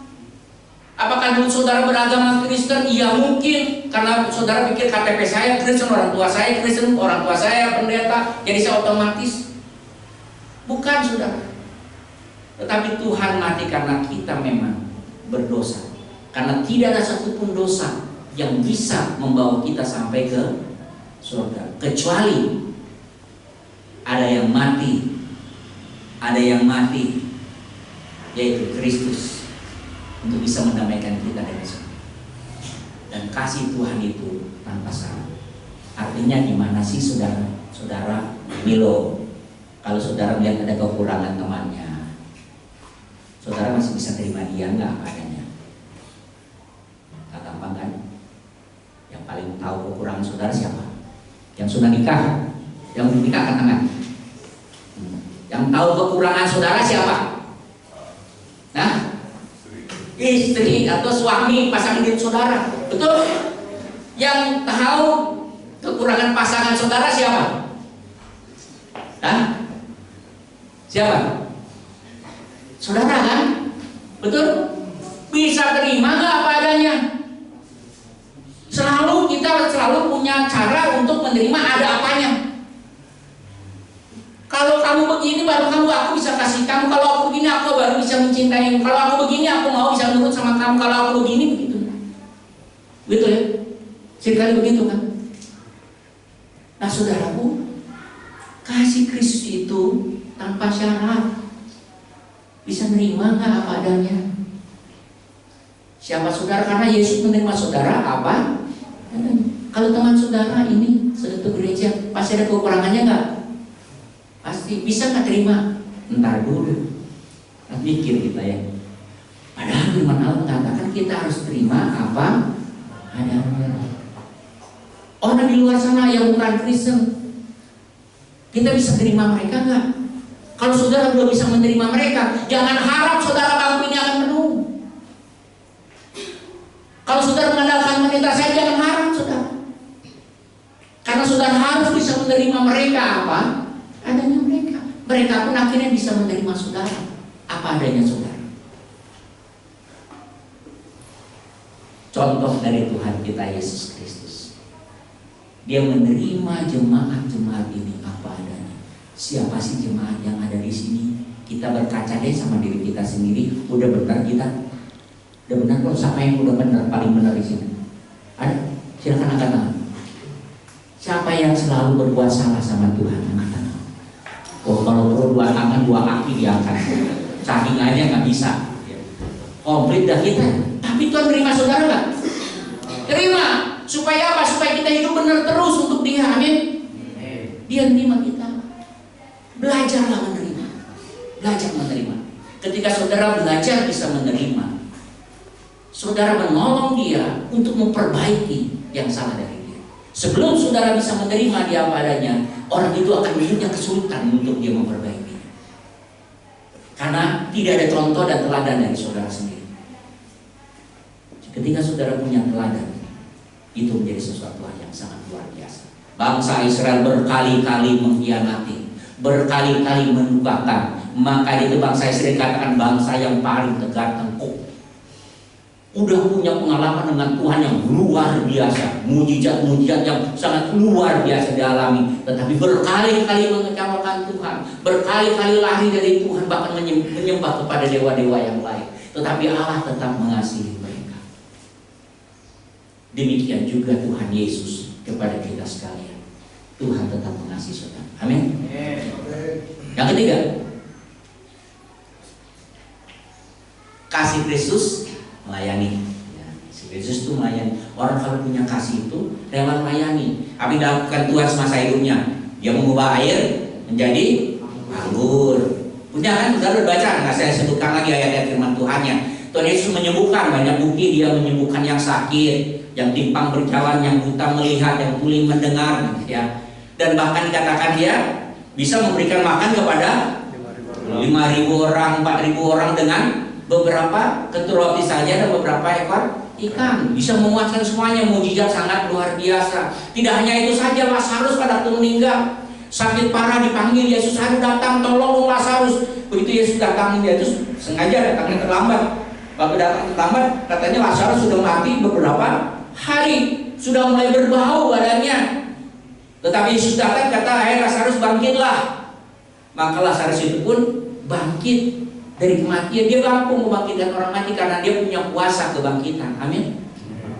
Apakah dulu saudara beragama Kristen? Iya mungkin, karena saudara pikir KTP saya Kristen, orang tua saya Kristen, orang tua saya pendeta, jadi saya otomatis. Bukan, saudara. Tetapi Tuhan mati karena kita memang berdosa. Karena tidak ada satupun dosa yang bisa membawa kita sampai ke surga, kecuali ada yang mati, yaitu Kristus, untuk bisa mendamaikan kita dengan surga. Dan kasih Tuhan itu tanpa syarat. Artinya gimana sih saudara? Saudara Milo, kalau saudara melihat ada kekurangan temannya, saudara masih bisa terima dia nggak apa adanya? Gampang kan? Yang paling tahu kekurangan saudara siapa? Yang sudah nikah? Yang belum nikah angkat tangan. Yang tahu kekurangan saudara siapa? Nah, istri atau suami pasangan hidup saudara. Betul? Yang tahu kekurangan pasangan saudara siapa? Hah? Siapa? Saudara kan? Betul? Bisa terima nggak apa adanya? Kita selalu punya cara untuk menerima ada apanya. Kalau kamu begini baru aku bisa kasih kamu. Kalau aku begini aku baru bisa mencintai. Kalau aku begini aku mau bisa nurut sama kamu. Kalau aku begini begitu. Begitu ya? Seringkali begitu kan? Nah saudaraku, kasih Kristus itu tanpa syarat. Bisa nerima nggak apa adanya? Siapa saudara? Karena Yesus menerima saudara apa? Kalau teman saudara ini sudah ke gereja, pasti ada kekurangannya nggak? Pasti. Bisa nggak terima? Ntar dulu. Nah, mikir kita ya. Padahal firman Allah mengatakan kita harus terima apa adanya. Orang di luar sana yang bukan Kristen, kita bisa terima mereka nggak? Kalau saudara belum bisa menerima mereka, jangan harap saudara bangku ini akan penuh. Kalau saudara mengandalkan wanita saya, jangan harap saudara. Karena saudara harus bisa menerima mereka apa adanya mereka. Mereka pun akhirnya bisa menerima saudara apa adanya saudara. Contoh dari Tuhan kita Yesus Kristus. Dia menerima jemaat-jemaat ini apa adanya. Siapa sih jemaat yang ada di sini? Kita berkaca deh sama diri kita sendiri. Udah benar kita? Udah benar kok? Siapa yang udah benar, paling benar di sini? Ada? Silakan angkat tangan. Siapa yang selalu berbuat salah sama Tuhan? Angkat tangan. Oh, kalau perlu dua tangan, dua kaki diangkat. Saking aja nggak bisa. Komplit dah kita. Tapi Tuhan terima saudara nggak? Terima. Supaya apa? Supaya kita hidup benar terus untuk Dia. Amin. Dia menerima kita. Belajarlah menerima. Belajar menerima. Ketika saudara belajar bisa menerima, saudara menolong dia untuk memperbaiki yang salah dari dia. Sebelum saudara bisa menerima dia apa adanya, orang itu akan punya kesulitan untuk dia memperbaiki. Karena tidak ada contoh dan teladan dari saudara sendiri. Ketika saudara punya teladan, itu menjadi sesuatu yang sangat luar biasa. Bangsa Israel berkali-kali mengkhianati, berkali-kali mendukakan. Maka itu bangsa Israel dikatakan bangsa yang paling tegar tengkuk. Udah punya pengalaman dengan Tuhan yang luar biasa, mujizat-mujizat yang sangat luar biasa dialami, tetapi berkali-kali mengecewakan Tuhan, berkali-kali lari dari Tuhan, bahkan menyembah kepada dewa-dewa yang lain. Tetapi Allah tetap mengasihi mereka. Demikian juga Tuhan Yesus kepada kita sekalian. Tuhan tetap mengasihi saudara. Amin. Yang ketiga, kasih Kristus melayani. Ya, Kristus itu melayani. Orang kalau punya kasih itu rela melayani. Apa yang dilakukan Tuhan semasa hidupnya? Dia mengubah air menjadi anggur. Punya kan? Sudah baca? Nggak saya sebutkan lagi ayat-ayat firman Tuhannya. Tuhan Yesus menyembuhkan, banyak bukti dia menyembuhkan yang sakit, yang timpang berjalan, yang buta melihat, yang tuli mendengar, ya. Dan bahkan dikatakan dia bisa memberikan makan kepada 5.000 orang, 4.000 orang dengan beberapa ketur roti saja dan beberapa ekor ikan. Bisa memuaskan semuanya. Mujizat sangat luar biasa. Tidak hanya itu saja, Lazarus pada waktu meninggal sakit parah, dipanggil Yesus, harus datang tolong Lazarus. Begitu Yesus datang, dia itu sengaja datangnya terlambat. Waktu datang terlambat, katanya Lazarus sudah mati beberapa hari, sudah mulai berbau badannya. Tetapi Yesus datang, kata, "Hai Lazarus, bangkitlah." Maka Lazarus itu pun bangkit dari kematian. Dia mampu membangkitkan orang mati karena dia punya kuasa kebangkitan. Amin.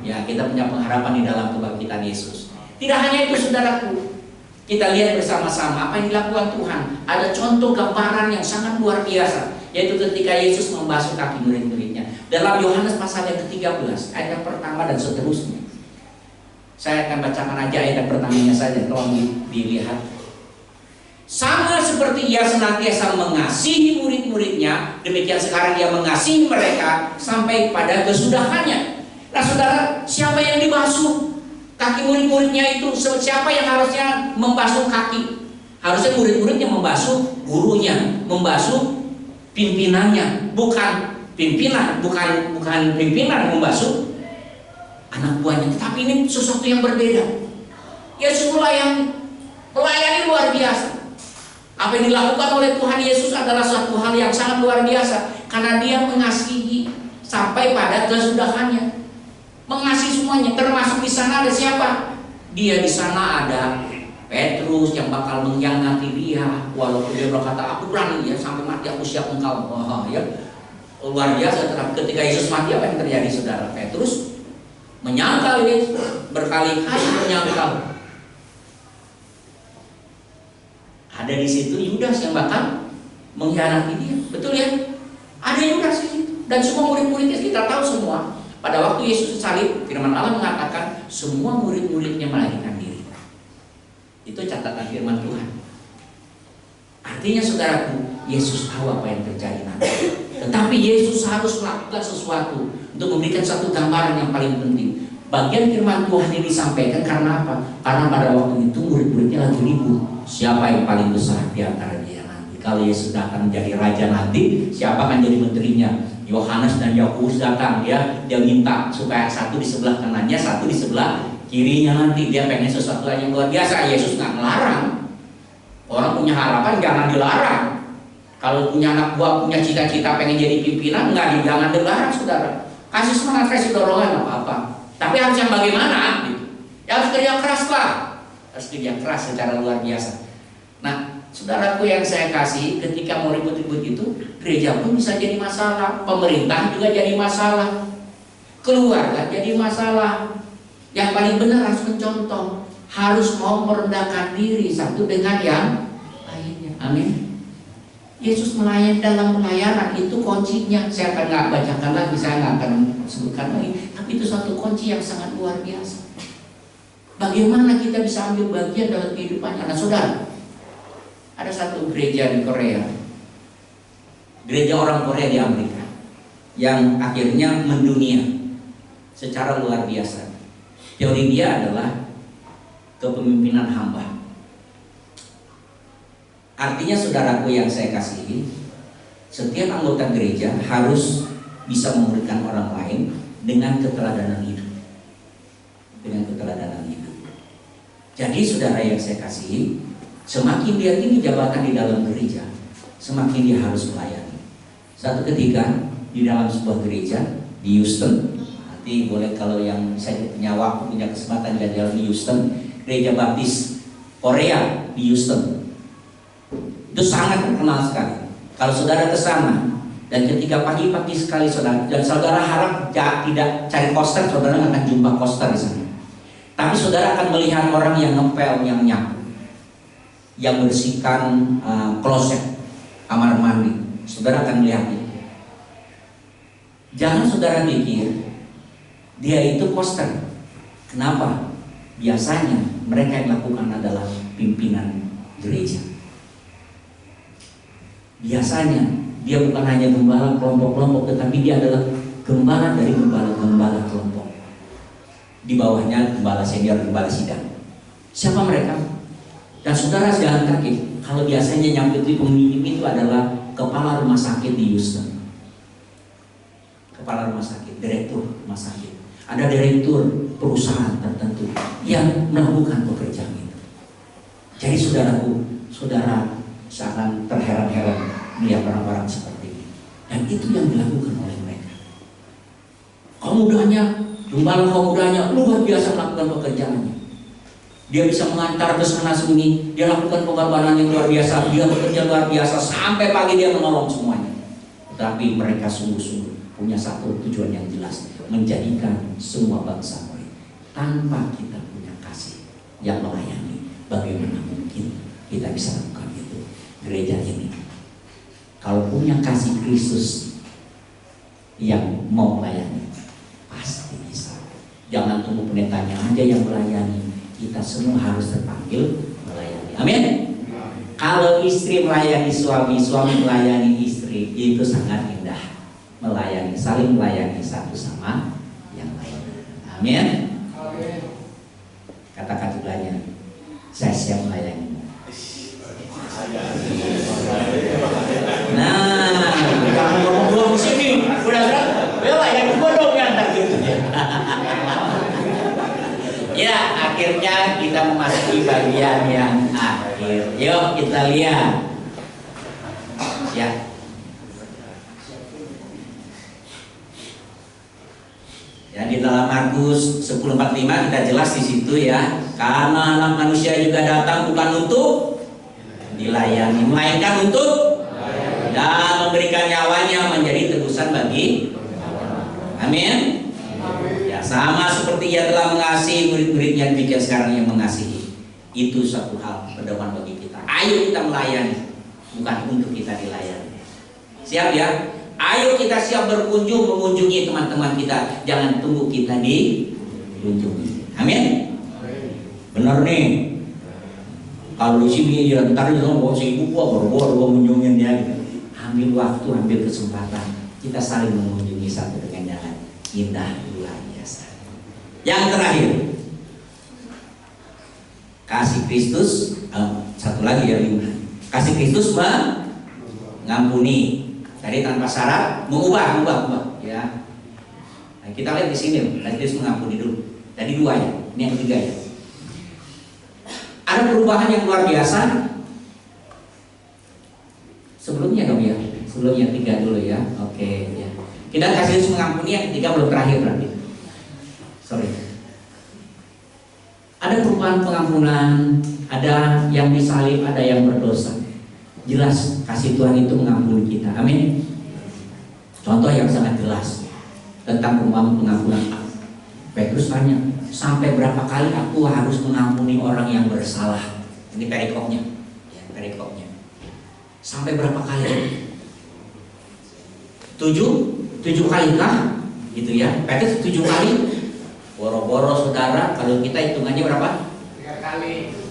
Ya, kita punya pengharapan di dalam kebangkitan Yesus. Tidak hanya itu, saudaraku. Kita lihat bersama-sama apa yang dilakukan Tuhan. Ada contoh gambaran yang sangat luar biasa, yaitu ketika Yesus membasuh kaki murid-muridnya. Dalam Yohanes pasal yang ke-13, ayat yang pertama dan seterusnya. Saya akan bacakan aja ayat pertamanya saja, tolong dilihat. Sama seperti ia senantiasa mengasihi murid-muridnya, demikian sekarang ia mengasihi mereka sampai pada kesudahannya. Nah saudara, siapa yang dibasuh? Kaki murid-muridnya itu. Siapa yang harusnya membasuh kaki? Harusnya murid-muridnya membasuh gurunya, membasuh pimpinannya. Bukan pimpinan, bukan pimpinan membasuh anak buahnya. Tapi ini sesuatu yang berbeda. Yesus melayani luar biasa. Apa yang dilakukan oleh Tuhan Yesus adalah satu hal yang sangat luar biasa, karena Dia mengasihi sampai pada kesudahannya, mengasihi semuanya. Termasuk di sana ada siapa? Dia di sana ada Petrus yang bakal mengkhianati dia, walaupun dia berkata, aku berani ya sampai mati, aku siap engkau. Ya, luar biasa. Tetapi ketika Yesus mati, apa yang terjadi, saudara? Petrus menyangkal Yesus, berkali-kali menyangkal. Ada di situ Yudas yang bakal mengkhianati dia, betul ya? Ada Yudas di situ, dan semua murid-muridnya kita tahu semua. Pada waktu Yesus salib, firman Allah mengatakan semua murid-muridnya melarikan diri. Itu catatan firman Tuhan. Artinya saudaraku, Yesus tahu apa yang terjadi nanti. Tetapi Yesus harus melakukan sesuatu untuk memberikan satu gambaran yang paling penting. Bagian firman Tuhan ini disampaikan karena apa? Karena pada waktu itu murid-muridnya lagi ribut. Siapa yang paling besar di antara dia nanti? Kalau Yesus akan menjadi raja nanti, siapa akan jadi menterinya? Yohanes dan Yakobus datang, dia minta supaya satu di sebelah kanannya, satu di sebelah kirinya nanti. Dia pengen sesuatu yang luar biasa. Yesus nggak melarang. Orang punya harapan jangan dilarang. Kalau punya anak buah, punya cita-cita pengen jadi pimpinan, jangan dilarang, saudara. Kasih semangat, kasih dorongan, apa-apa. Tapi harus yang bagaimana? Gitu. Ya harus kerja keras lah. Harus kerja keras secara luar biasa. Nah, saudaraku yang saya kasih, ketika mau ribut-ribut itu, gereja pun bisa jadi masalah, pemerintah juga jadi masalah, keluarga jadi masalah. Yang paling benar harus mencontoh, harus mau merendahkan diri satu dengan yang lainnya. Amin. Yesus melayani, dalam pelayanan itu kuncinya. Saya akan nggak bacakan lagi, saya nggak akan sebutkan lagi, tapi itu satu kunci yang sangat luar biasa. Bagaimana kita bisa ambil bagian dalam kehidupannya? Nah, saudara, ada satu gereja di Korea, gereja orang Korea di Amerika, yang akhirnya mendunia secara luar biasa. Teori dia adalah kepemimpinan hamba. Artinya saudaraku yang saya kasihi, setiap anggota gereja harus bisa memberikan orang lain dengan keteladanan hidup. Dengan keteladanan hidup. Jadi saudara yang saya kasihi, semakin dia tinggi jabatan di dalam gereja, semakin dia harus melayani. Satu ketika di dalam sebuah gereja di Houston, nanti boleh kalau yang saya punya waktu, punya kesempatan di dalam Houston, gereja Baptis Korea di Houston, itu sangat terkenal sekali. Kalau saudara ke sana dan ketika pagi-pagi sekali saudara, dan saudara harap tidak cari poster, saudara nggak akan jumpa poster di sana. Tapi saudara akan melihat orang yang ngepel, yang nyapu, yang bersihkan kloset, kamar mandi. Saudara akan melihat itu. Jangan saudara pikir dia itu poster. Kenapa? Biasanya mereka yang lakukan adalah pimpinan gereja. Biasanya dia bukan hanya gembala kelompok-kelompok, tetapi dia adalah gembala dari gembala-gembala kelompok. Di bawahnya gembala senior, gembala sidang. Siapa mereka? Dan saudara jangan kaget, kalau biasanya yang menjadi pemimpin itu adalah kepala rumah sakit di Houston. Kepala rumah sakit, direktur rumah sakit. Ada direktur perusahaan tertentu yang melakukan pekerjaan itu. Jadi saudaraku, saudara sangat terheran-heran melihat orang-orang seperti ini. Dan itu yang dilakukan oleh mereka. Kaum mudanya, gembala kaum mudanya luar biasa melakukan pekerjaannya. Dia bisa mengantar ke sana sini, dia lakukan pengorbanan yang luar biasa, dia bekerja luar biasa sampai pagi dia menolong semuanya. Tetapi mereka sungguh-sungguh punya satu tujuan yang jelas, menjadikan semua bangsa murid. Tanpa kita punya kasih yang melayani, bagaimana mungkin kita bisa lakukan itu? Gereja ini kalau punya kasih Kristus yang mau melayani, pasti bisa. Jangan tunggu pendetanya aja yang melayani, kita semua harus terpanggil melayani. Amin. Kalau istri melayani suami, suami melayani istri, itu sangat indah. Melayani, saling melayani satu sama yang lain. Amin. Kata-kata belanya, saya siap melayani. Nah, jangan ngomong dua di sini. Udah bela yang gua dong yang ntar gitu ya. Ya, akhirnya saatnya kita memasuki bagian yang akhir. Yuk kita lihat. Ya. Ya, di dalam Markus 10:45 kita jelas di situ ya. Karena anak manusia juga datang bukan untuk dilayani, melainkan untuk dan memberikan nyawanya menjadi tebusan bagi. Amin. Ya, sama seperti ia telah mengasihi murid-muridnya, demikian sekarang yang mengasihi. Itu satu hal pedoman bagi kita. Ayo kita melayani, bukan untuk kita dilayani. Siap ya? Ayo kita siap berkunjung, mengunjungi teman-teman kita. Jangan tunggu kita dikunjungi. Amin. Benar nih. Kalau di sini ya ntar dia bawa sibuk baru mengunjungin dia. Gitu. Ambil waktu, ambil kesempatan. Kita saling mengunjungi satu dengan yang indah luar biasa. Yang terakhir, kasih Kristus. Satu lagi ya, kasih Kristus mengampuni. Tadi tanpa syarat, mengubah ya. Nah, kita lihat di sini, kasih Kristus mengampuni dulu. Tadi dua ya, ini yang ketiga ya. Ada perubahan yang luar biasa. Sebelumnya dong ya, sebelumnya tiga dulu ya. Oke ya. Kita kasih Kristus mengampuni, yang ketiga belum terakhir berarti. Sorry. Ada perubahan pengampunan, ada yang disalib, ada yang berdosa. Jelas kasih Tuhan itu mengampuni kita. Amin. Contoh yang sangat jelas tentang pengampunan. Petrus tanya, sampai berapa kali aku harus mengampuni orang yang bersalah? Ini perikopnya. Ya, perikopnya. Sampai berapa kali? 7 kali kah? Gitu ya. Petrus 7 kali. Boro-boro saudara, kalau kita hitungannya berapa?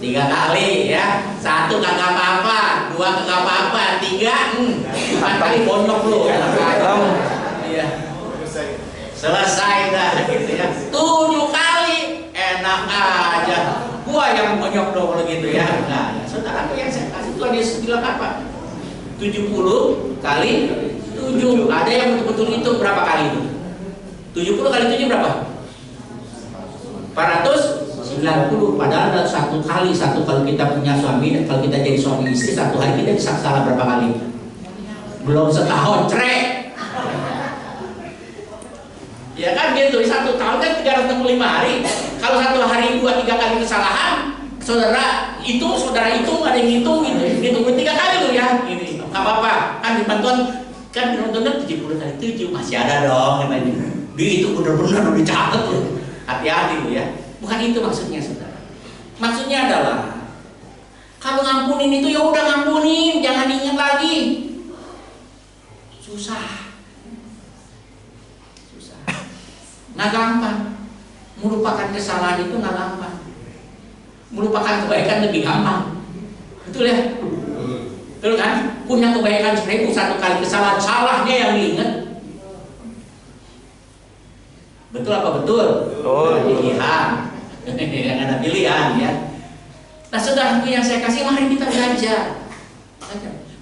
3 kali ya. 1 kagak apa-apa, 2 kagak apa-apa, 3 4 kali bonyok lu. Iya. Selesai dah gitu ya. 7 kali enak aja. Gua yang bonyok dong kalau gitu ya. Nah, saudara tuh yang saya kasih Tuhan Yesus bilang apa? 70 kali 7. Ada yang betul-betul itu berapa kali itu? 70 kali 7 berapa? 490. Padahal ada 1 kali kalau kita punya suami, kalau kita jadi suami istri, 1 hari kita bisa salah berapa kali? Belum setahun trek. Ya kan gitu, 1 tahun kan 365 hari. Kalau 1 hari 2-3 kali kesalahan, saudara itu ada yang hitung gitu. Hitungin 3 kali loh ya. Ini nggak apa-apa. Kan dibantuan kan nontonnya 70 kali 7 masih ada dong katanya. Itu benar-benar dicatat loh. Hati-hati loh ya. Bukan itu maksudnya saudara. Maksudnya adalah kalau ngampunin itu ya udah ngampunin, jangan diingat lagi. Susah. Nggak gampang. Melupakan kesalahan itu nggak gampang. Melupakan kebaikan lebih gampang. Betul ya? Betul kan? Punya kebaikan 1000, 1 kali kesalahan, salahnya yang diingat. Betul apa betul? Pilihan. Yang ada pilihan ya. Nah saudaraku yang saya kasih, mari kita belajar.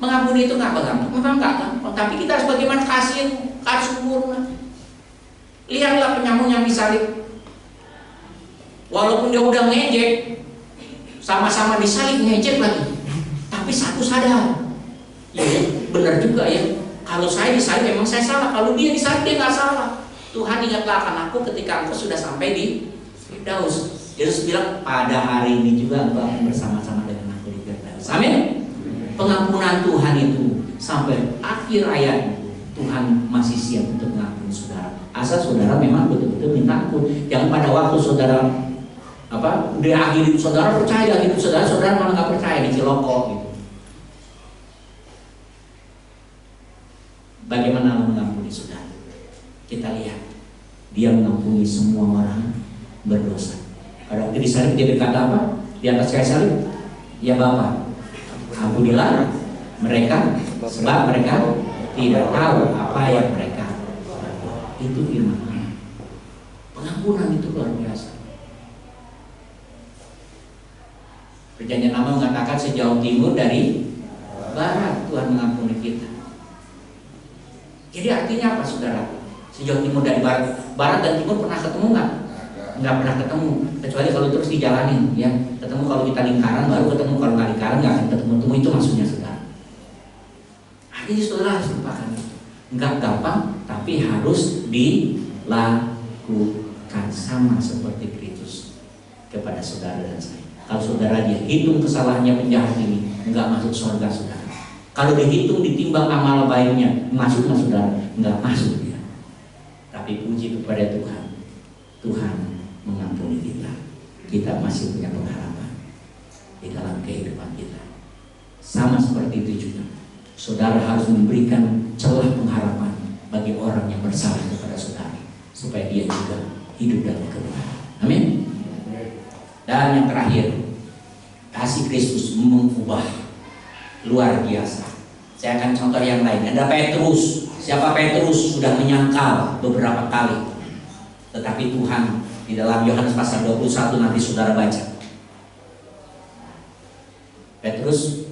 Mengampuni itu nggak gampang, memang nggak gampang. Tapi kita harus bagaimana kasih sempurna. Lihatlah penyamun yang disalib. Walaupun dia udah ngejek, sama-sama disalib ngejek lagi. Tapi satu sadar, ya benar juga ya. Kalau saya disalib memang saya salah. Kalau dia disalib dia nggak salah. Tuhan ingatlah akan aku ketika engkau sudah sampai di Firdaus. Yesus bilang pada hari ini juga engkau akan bersama-sama dengan aku di Firdaus. Amin. Pengampunan Tuhan itu sampai akhir hayat Tuhan masih siap untuk mengampuni saudara. Asal saudara memang betul-betul minta ampun. Jangan pada waktu saudara di akhir hidup saudara percaya, hidup saudara malah nggak percaya, dicelokok gitu. Bagaimana mengampuni saudara? Kita lihat, dia mengampuni semua orang berdosa. Pada waktu disalib dia berkata apa? Di atas kayu salib, ya Bapa, ampunilah mereka, sebab mereka tidak tahu apa yang mereka berbuat. Itu firman Allah. Pengampunan itu luar biasa. Perjanjian Lama mengatakan sejauh timur dari barat Tuhan mengampuni kita. Jadi artinya apa saudara? Sejauh timur dari barat dan timur pernah ketemu nggak? nggak pernah ketemu, kecuali kalau terus dijalanin ya. Ketemu kalau kita lingkaran, baru ketemu. Kalau nggak lingkaran nggak akan ketemu. Itu maksudnya saudara. Artinya saudara harus lupakan itu. Nggak gampang, tapi harus dilakukan sama seperti Kristus kepada saudara dan saya. Kalau saudara dia hitung kesalahannya penjahat ini, nggak masuk surga saudara. Kalau dihitung ditimbang amal baiknya, masuk saudara, nggak masuk dia. Tapi puji kepada Tuhan, Tuhan mengampuni kita. Kita masih punya pengharapan di dalam kehidupan kita. Sama seperti itu juga, saudara harus memberikan celah pengharapan bagi orang yang bersalah kepada saudara, supaya dia juga hidup dalam kebenaran. Amin. Dan yang terakhir, kasih Kristus mengubah luar biasa. Saya akan contoh yang lain. Ada Petrus. Siapa Petrus? Sudah menyangkal beberapa kali. Tetapi Tuhan di dalam Yohanes pasal 21 nanti saudara baca. Petrus,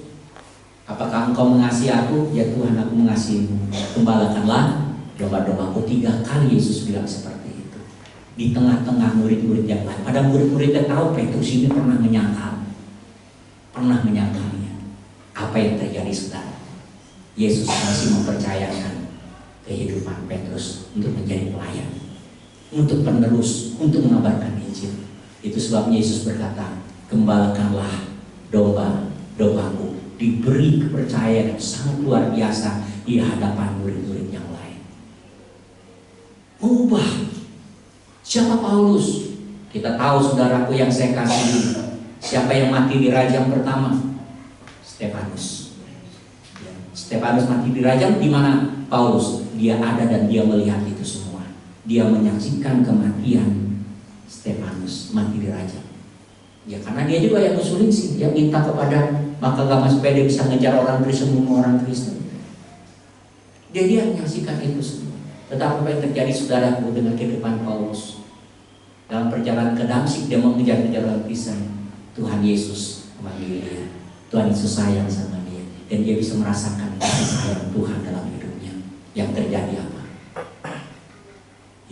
apakah engkau mengasihi aku? Ya Tuhan, aku mengasihimu. Gembalakanlah domba-dombaku. 3 kali Yesus bilang seperti itu. Di tengah-tengah murid-murid yang lain. Pada murid-muridnya tahu Petrus ini pernah menyangkal. Pernah menyangkalnya. Apa yang terjadi saudara? Yesus masih mempercayakan kehidupan Petrus untuk menjadi pelayan, untuk penerus, untuk mengabarkan Injil. Itu sebabnya Yesus berkata, gembalakanlah domba-dombaku. Diberi kepercayaan yang sangat luar biasa di hadapan murid-murid yang lain. Mengubah. Siapa Paulus? Kita tahu saudaraku yang saya kasihi. Siapa yang mati dirajam pertama? Stefanus. Stefanus mati dirajam di mana? Paulus. Dia ada dan dia melihat itu semua. Dia menyaksikan kematian Stefanus mati dirajam. Ya karena dia juga yang ngusulin sih. Dia minta kepada, maka gak supaya dia bisa ngejar orang Kristen, membunuh orang Kristen. Dia menyaksikan itu semua. Tetapi apa yang terjadi saudaraku dengan kehidupan Paulus? Dalam perjalanan ke Damsyik dia mengejar-ngejar orang Kristen. Tuhan Yesus memanggil dia. Tuhan Yesus sayang sama dia, dan dia bisa merasakan kasih sayang Tuhan dalam hidupnya. Yang terjadi apa?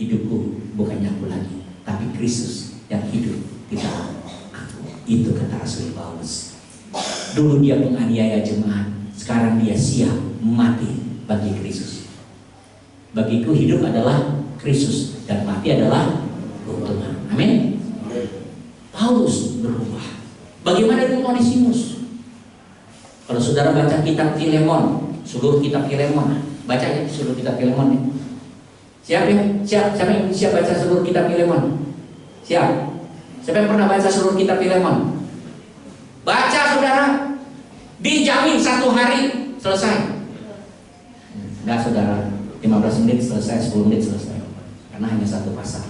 Hidupku bukannya aku lagi, tapi Kristus yang hidup di dalam aku. Itu kata Rasul Paulus. Dulu dia menganiaya jemaat, sekarang dia siap mati bagi Kristus. Bagiku hidup adalah Kristus dan mati adalah keuntungan. Amin. Paulus berubah. Bagaimana dengan Onesimus? Kalau saudara baca kitab Filemon, seluruh kitab Filemon, baca ya seluruh kitab Filemon ya. Siap ya? Siapa yang siap baca seluruh kitab Filemon? Siap. Siapa yang pernah baca seluruh kitab Filemon? Baca saudara, dijamin 1 hari selesai. Enggak saudara, 15 menit selesai, 10 menit selesai, karena hanya 1 pasal.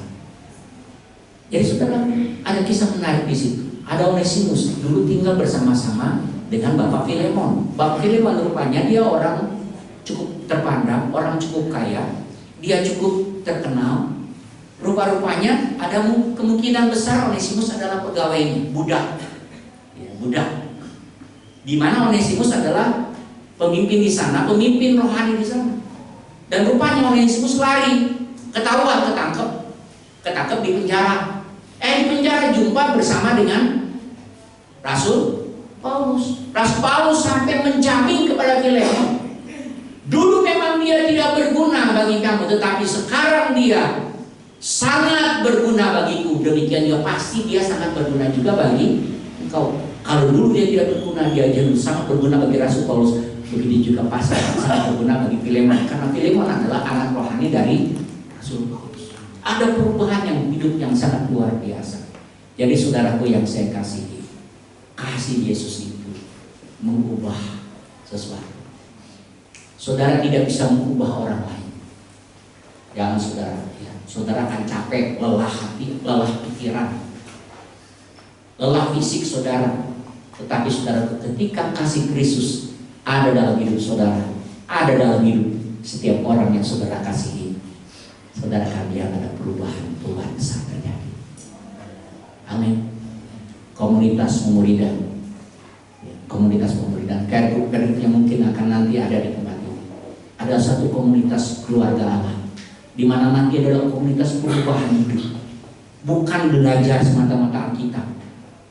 Jadi saudara, ada kisah menarik di situ. Ada Onesimus dulu tinggal bersama-sama dengan Bapak Filemon. Bapak Filemon rupanya dia orang cukup terpandang, orang cukup kaya, dia cukup terkenal. Rupa-rupanya ada kemungkinan besar Onesimus adalah pegawainya, budak. Ya, budak. Di mana Onesimus adalah pemimpin di sana, pemimpin rohani di sana. Dan rupanya Onesimus lari, ketahuan, ketangkep di penjara. Di penjara jumpa bersama dengan Rasul Paulus. Rasul Paulus sampai menjamin kepada Filemon, dulu memang dia tidak berguna bagi kamu, tetapi sekarang dia sangat berguna bagiku. Demikian juga pasti dia sangat berguna juga bagi engkau. Kalau dulu dia tidak berguna, dia jadi sangat berguna bagi Rasul Paulus. Begitu juga pasti sangat berguna bagi Filemon, karena Filemon adalah anak rohani dari Rasul Paulus. Ada perubahan yang hidup yang sangat luar biasa. Jadi saudaraku yang saya kasihi, kasih Yesus itu mengubah sesuatu. Saudara tidak bisa mengubah orang lain. Jangan saudara, ya. Saudara akan capek, lelah hati, lelah pikiran, lelah fisik saudara. Tetapi saudara, ketika kasih Kristus ada dalam hidup saudara, ada dalam hidup setiap orang yang saudara kasihi, saudara akan lihat ada perubahan Tuhan besar terjadi. Amin. Komunitas pemuridan, komunitas pemuridan, kayak yang mungkin akan nanti ada di tempat ini. Ada satu komunitas keluarga Allah, di mana nanti adalah komunitas perubahan hidup. Bukan belajar semata-mata Alkitab.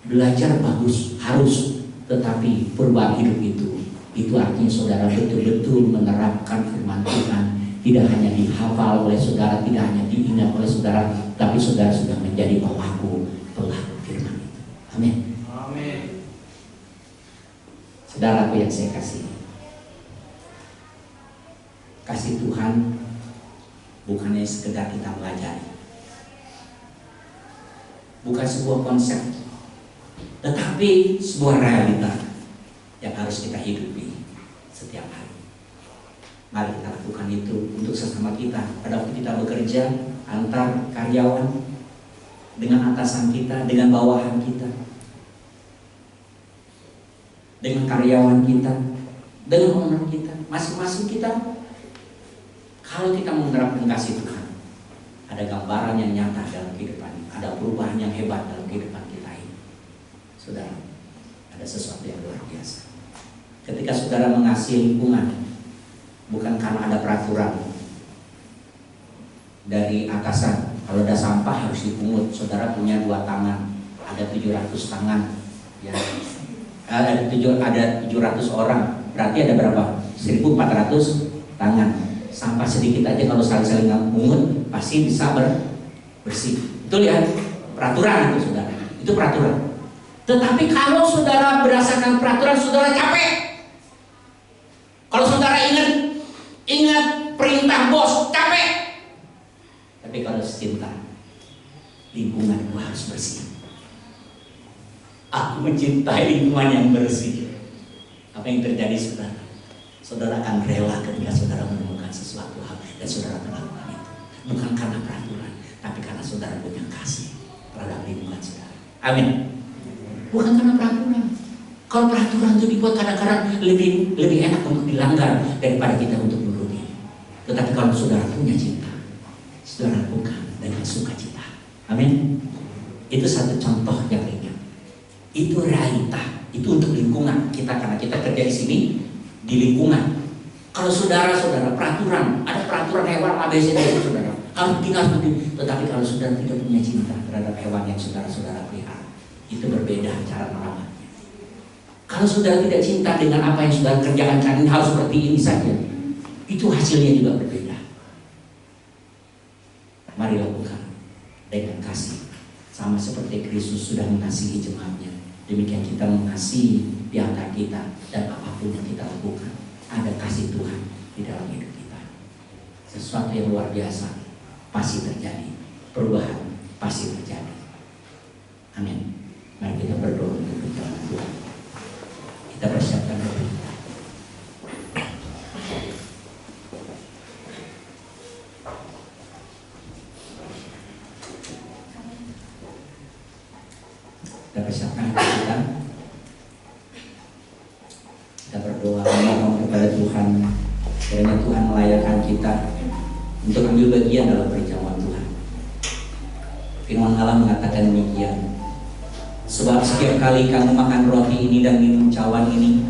Belajar bagus, harus, tetapi perubahan hidup itu artinya saudara betul-betul menerapkan firman Tuhan. Tidak hanya dihafal oleh saudara, tidak hanya diingat oleh saudara, tapi saudara sudah menjadi pelaku firman itu. Amin. Amin. Saudaraku yang saya kasih Tuhan bukannya sekedar kita pelajari, bukan sebuah konsep, tetapi sebuah realita yang harus kita hidupi setiap hari. Mari kita lakukan itu untuk sesama kita. Pada waktu kita bekerja, antar karyawan, dengan atasan kita, dengan bawahan kita, dengan karyawan kita, dengan owner kita, masing-masing kita. Kalau kita menerapkan kasih Tuhan, ada gambaran yang nyata dalam kehidupan, ada perubahan yang hebat dalam kehidupan kita ini. Saudara, ada sesuatu yang luar biasa. Ketika saudara mengasihi lingkungan, bukan karena ada peraturan dari atasan, kalau ada sampah harus dipungut. Saudara punya 2 tangan, ada 700 tangan, ya. Ada 700 orang, berarti ada berapa? 1.400 tangan. Sampah sedikit aja kalau saling-saling mungut pasti bisa bersih. Betul ya? Peraturan itu saudara. Itu peraturan. Tetapi kalau saudara berdasarkan peraturan, saudara capek. Kalau saudara ingat perintah bos, capek. Tapi kalau cinta, lingkungan gua harus bersih. Aku mencintai lingkungan yang bersih. Apa yang terjadi saudara? Saudara akan rela ketika saudara menemukan sesuatu hal dan saudara melakukan itu. Bukan karena peraturan, tapi karena saudara punya kasih terhadap lingkungan saudara. Amin. Bukan karena peraturan. Kalau peraturan itu dibuat kadang-kadang lebih enak untuk dilanggar daripada kita untuk menuruti. Tetapi kalau saudara punya cinta, saudara lakukan dengan sukacita. Amin. Itu satu contoh yang ringan. Itu realita. Itu untuk lingkungan kita, karena kita kerja di sini di lingkungan. Kalau saudara peraturan, ada peraturan hewan ABC itu saudara harus tinggal seperti. Tetapi kalau saudara tidak punya cinta terhadap hewan yang saudara pelihara, itu berbeda cara merawatnya. Kalau saudara tidak cinta dengan apa yang saudara kerjakan, ini harus seperti ini saja, itu hasilnya juga berbeda. Mari lakukan dengan kasih, sama seperti Kristus sudah mengasihi jemaatnya. Demikian kita mengasihi di antara kita, dan apapun yang kita lakukan ada kasih Tuhan di dalam hidup kita. Sesuatu yang luar biasa pasti terjadi, perubahan pasti terjadi. Amin. Mari kita berdoa untuk perjalanan Tuhan. Kita persiapkan doa. Kita persiapkan kita. Kita berdoa memohon kepada Tuhan, kiranya Tuhan melayakkan kita untuk ambil bagian dalam perjamuan Tuhan. Firman Allah mengatakan demikian. Sebab setiap kali kamu makan roti ini dan minum cawan ini,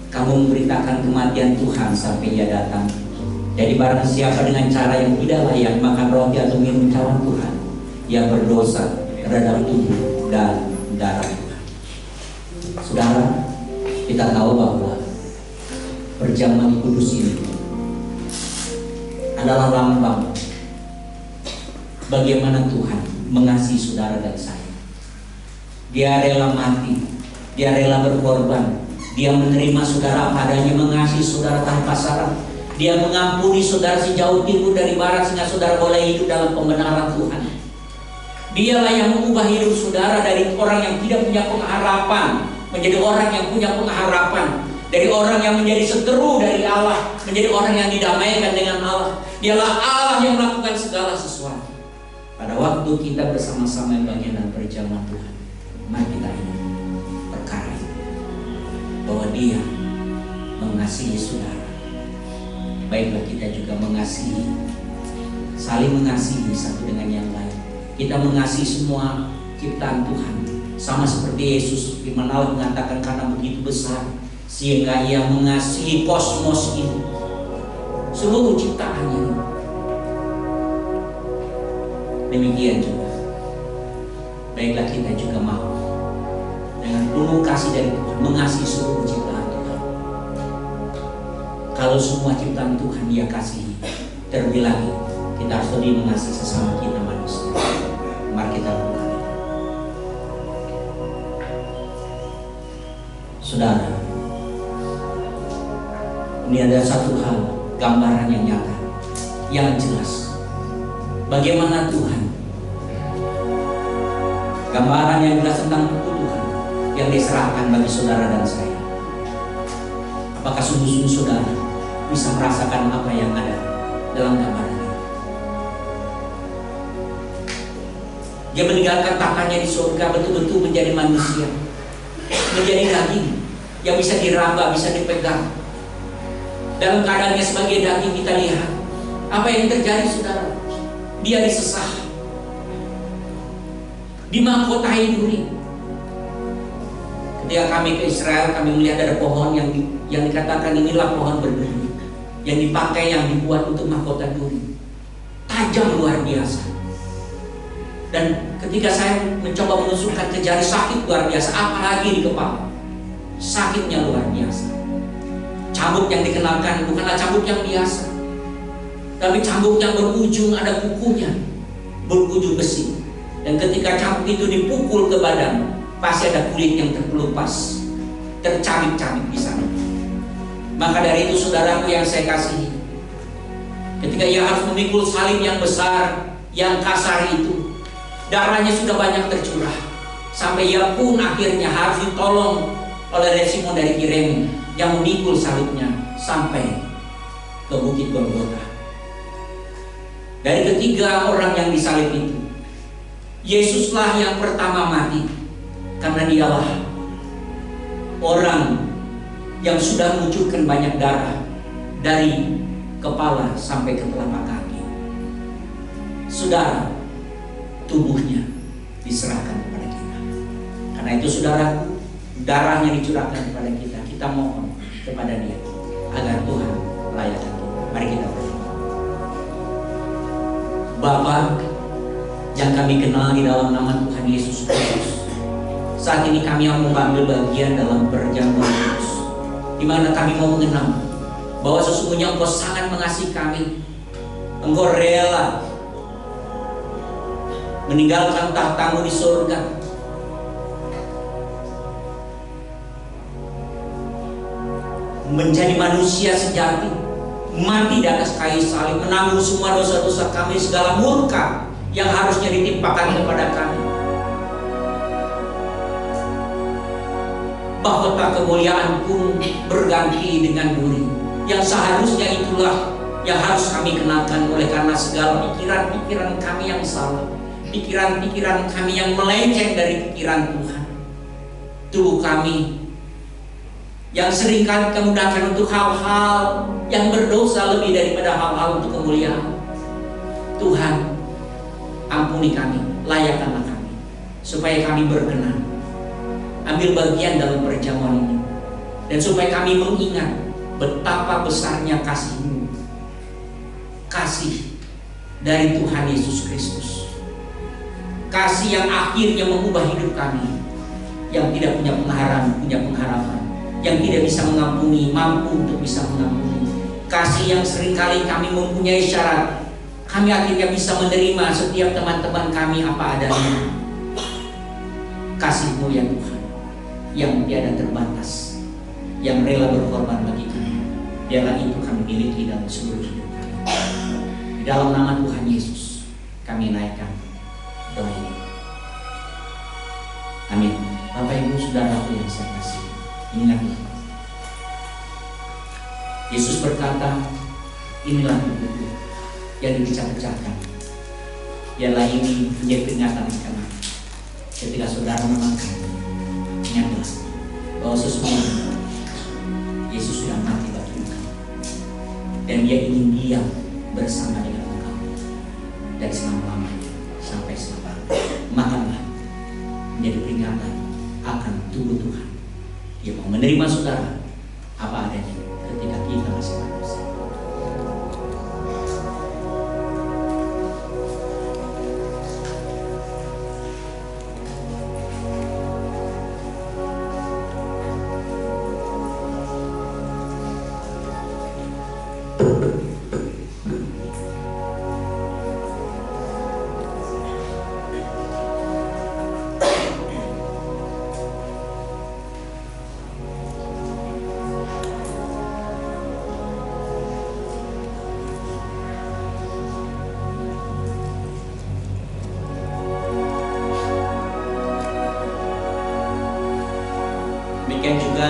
kamu memberitakan kematian Tuhan sampai Ia datang. Jadi barang siapa dengan cara yang tidak layak makan roti atau minum cawan Tuhan, ia berdosa terhadap tubuh dan darah Tuhan. Saudara, kita tahu bahwa perjamuan kudus ini adalah lambang bagaimana Tuhan mengasihi saudara dan saya. Dia rela mati, dia rela berkorban, dia menerima saudara apa adanya, mengasihi saudara tanpa syarat. Dia mengampuni saudara sejauh timur dari barat, sehingga saudara boleh hidup dalam pembenaran Tuhan. Dialah yang mengubah hidup saudara dari orang yang tidak punya pengharapan menjadi orang yang punya pengharapan, dari orang yang menjadi seteru dari Allah menjadi orang yang didamaikan dengan Allah. Dialah Allah yang melakukan segala sesuatu. Pada waktu kita bersama-sama yang bagian dalam perjamuan Tuhan, mari kita ingat perkara itu, bahwa Dia mengasihi saudara. Baiklah kita juga mengasihi, saling mengasihi satu dengan yang lain. Kita mengasihi semua ciptaan Tuhan, sama seperti Yesus. Firman Allah mengatakan karena begitu besar sehingga Ia mengasihi kosmos ini, seluruh ciptaannya. Demikian juga baiklah kita juga mau dengan penuh kasih dari Tuhan mengasihi seluruh ciptaan Tuhan. Kalau semua ciptaan Tuhan Dia kasihi, terlebih lagi kita harus lebih mengasihi sesama kita manusia. Mari kita lakukan itu. Saudara, ini ada satu hal, gambaran yang nyata, yang jelas. Bagaimana Tuhan, gambaran yang jelas tentang tubuh Tuhan yang diserahkan bagi saudara dan saya. Apakah sungguh-sungguh saudara bisa merasakan apa yang ada dalam gambaran ini? Dia meninggalkan tahtanya di surga, betul-betul menjadi manusia, menjadi daging yang bisa diraba, bisa dipegang. Dalam keadaannya sebagai daging, kita lihat apa yang terjadi, saudara. Dia disesah, dimahkotai duri. Ketika kami ke Israel, kami melihat ada pohon yang dikatakan inilah pohon berduri, yang dipakai, yang dibuat untuk mahkota duri. Tajam luar biasa. Dan ketika saya mencoba menusukkan ke jari, sakit luar biasa. Apalagi di kepala, sakitnya luar biasa. Cambuk yang dikenakan bukanlah cambuk yang biasa, tapi cambuk yang berujung ada kukunya, berujung besi. Dan ketika cambuk itu dipukul ke badan, pasti ada kulit yang terkelupas, tercabik-cabik di sana. Maka dari itu saudaraku yang saya kasihi, ketika ia harus memikul salib yang besar, yang kasar itu, darahnya sudah banyak tercurah, sampai ia pun akhirnya harus ditolong oleh Simon dari Kirene yang memikul salibnya sampai ke Bukit Golgota. Dari ketiga orang yang disalib itu, Yesuslah yang pertama mati, karena Dialah orang yang sudah mengucurkan banyak darah dari kepala sampai ke telapak kaki. Saudara, tubuhnya diserahkan kepada kita. Karena itu saudara, darahnya dicurahkan kepada kita. Kita mohon kepada Dia agar Tuhan layakkan kita. Mari kita berdoa. Bapa yang kami kenal di dalam nama Tuhan Yesus Kristus, saat ini kami mau mengambil bagian dalam perjamuan kudus, di mana kami mau mengenal bahwa sesungguhnya Engkau sangat mengasihi kami. Engkau rela meninggalkan tahta-Mu di surga, menjadi manusia sejati, mati di atas kayu salib, menanggung semua dosa-dosa kami, segala murka yang harusnya ditimpakan kepada kami. Mahkota kemuliaan pun berganti dengan duri, yang seharusnya itulah yang harus kami kenakan, oleh karena segala pikiran-pikiran kami yang salah, pikiran-pikiran kami yang melenceng dari pikiran Tuhan. Tubuh kami yang seringkali kemudahan untuk hal-hal yang berdosa lebih daripada hal-hal untuk kemuliaan. Tuhan, ampuni kami, layakkanlah kami, supaya kami berkenan ambil bagian dalam perjamuan ini, dan supaya kami mengingat betapa besarnya kasih-Mu, kasih dari Tuhan Yesus Kristus, kasih yang akhirnya mengubah hidup kami yang tidak punya pengharapan, yang tidak bisa mengampuni, mampu untuk bisa mengampuni. Kasih yang seringkali kami mempunyai syarat, kami akhirnya bisa menerima setiap teman-teman kami apa adanya. Kasih-Mu ya Tuhan, yang tiada terbatas, yang rela berkorban bagi kami, biarlah itu kami miliki dalam seluruh hidup kami. Di dalam nama Tuhan Yesus kami naikkan doa ini. Amin. Bapak Ibu saudaraku yang saya kasih, ingatlah, Yesus berkata, inilah tubuhku yang dipecah-pecahkan. Biarlah ini menjadi peringatan kami. Ketika saudara memakan, ingatlah bahwa sesungguhnya Yesus sudah mati bagi engkau, dan Dia ingin diam bersama dengan engkau dari selama-lamanya sampai selama-lamanya. Makanlah, menjadi peringatan akan tubuh Tuhan. Dia mau menerima saudara apa adanya ketika kita masih manusia. Demikian juga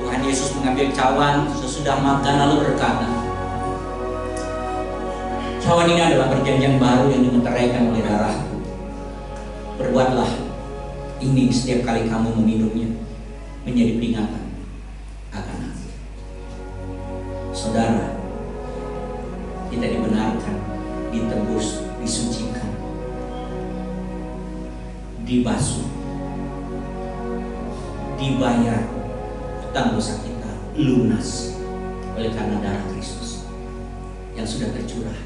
Tuhan Yesus mengambil cawan sesudah makan lalu berkata, cawan ini adalah perjanjian baru yang dimeteraikan oleh darahku. Berbuatlah ini setiap kali kamu meminumnya, menjadi peringatan akan aku. Saudara, kita dibenarkan, ditebus, disucikan, dibasuh, dibayar hutang dosa kita lunas oleh karena darah Kristus yang sudah tercurah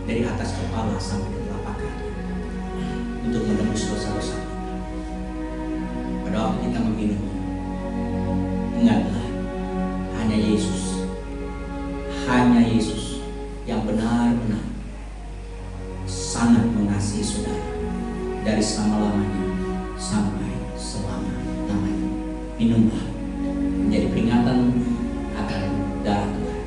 dari atas kepala sampai ke telapak kaki untuk menebus dosa-dosa kita. Pada waktu kita meminumnya, ingatlah hanya Yesus yang benar-benar sangat mengasihi saudara dari selama-lamanya sampai selama-lamanya. Minumlah menjadi peringatan akan darah Tuhan.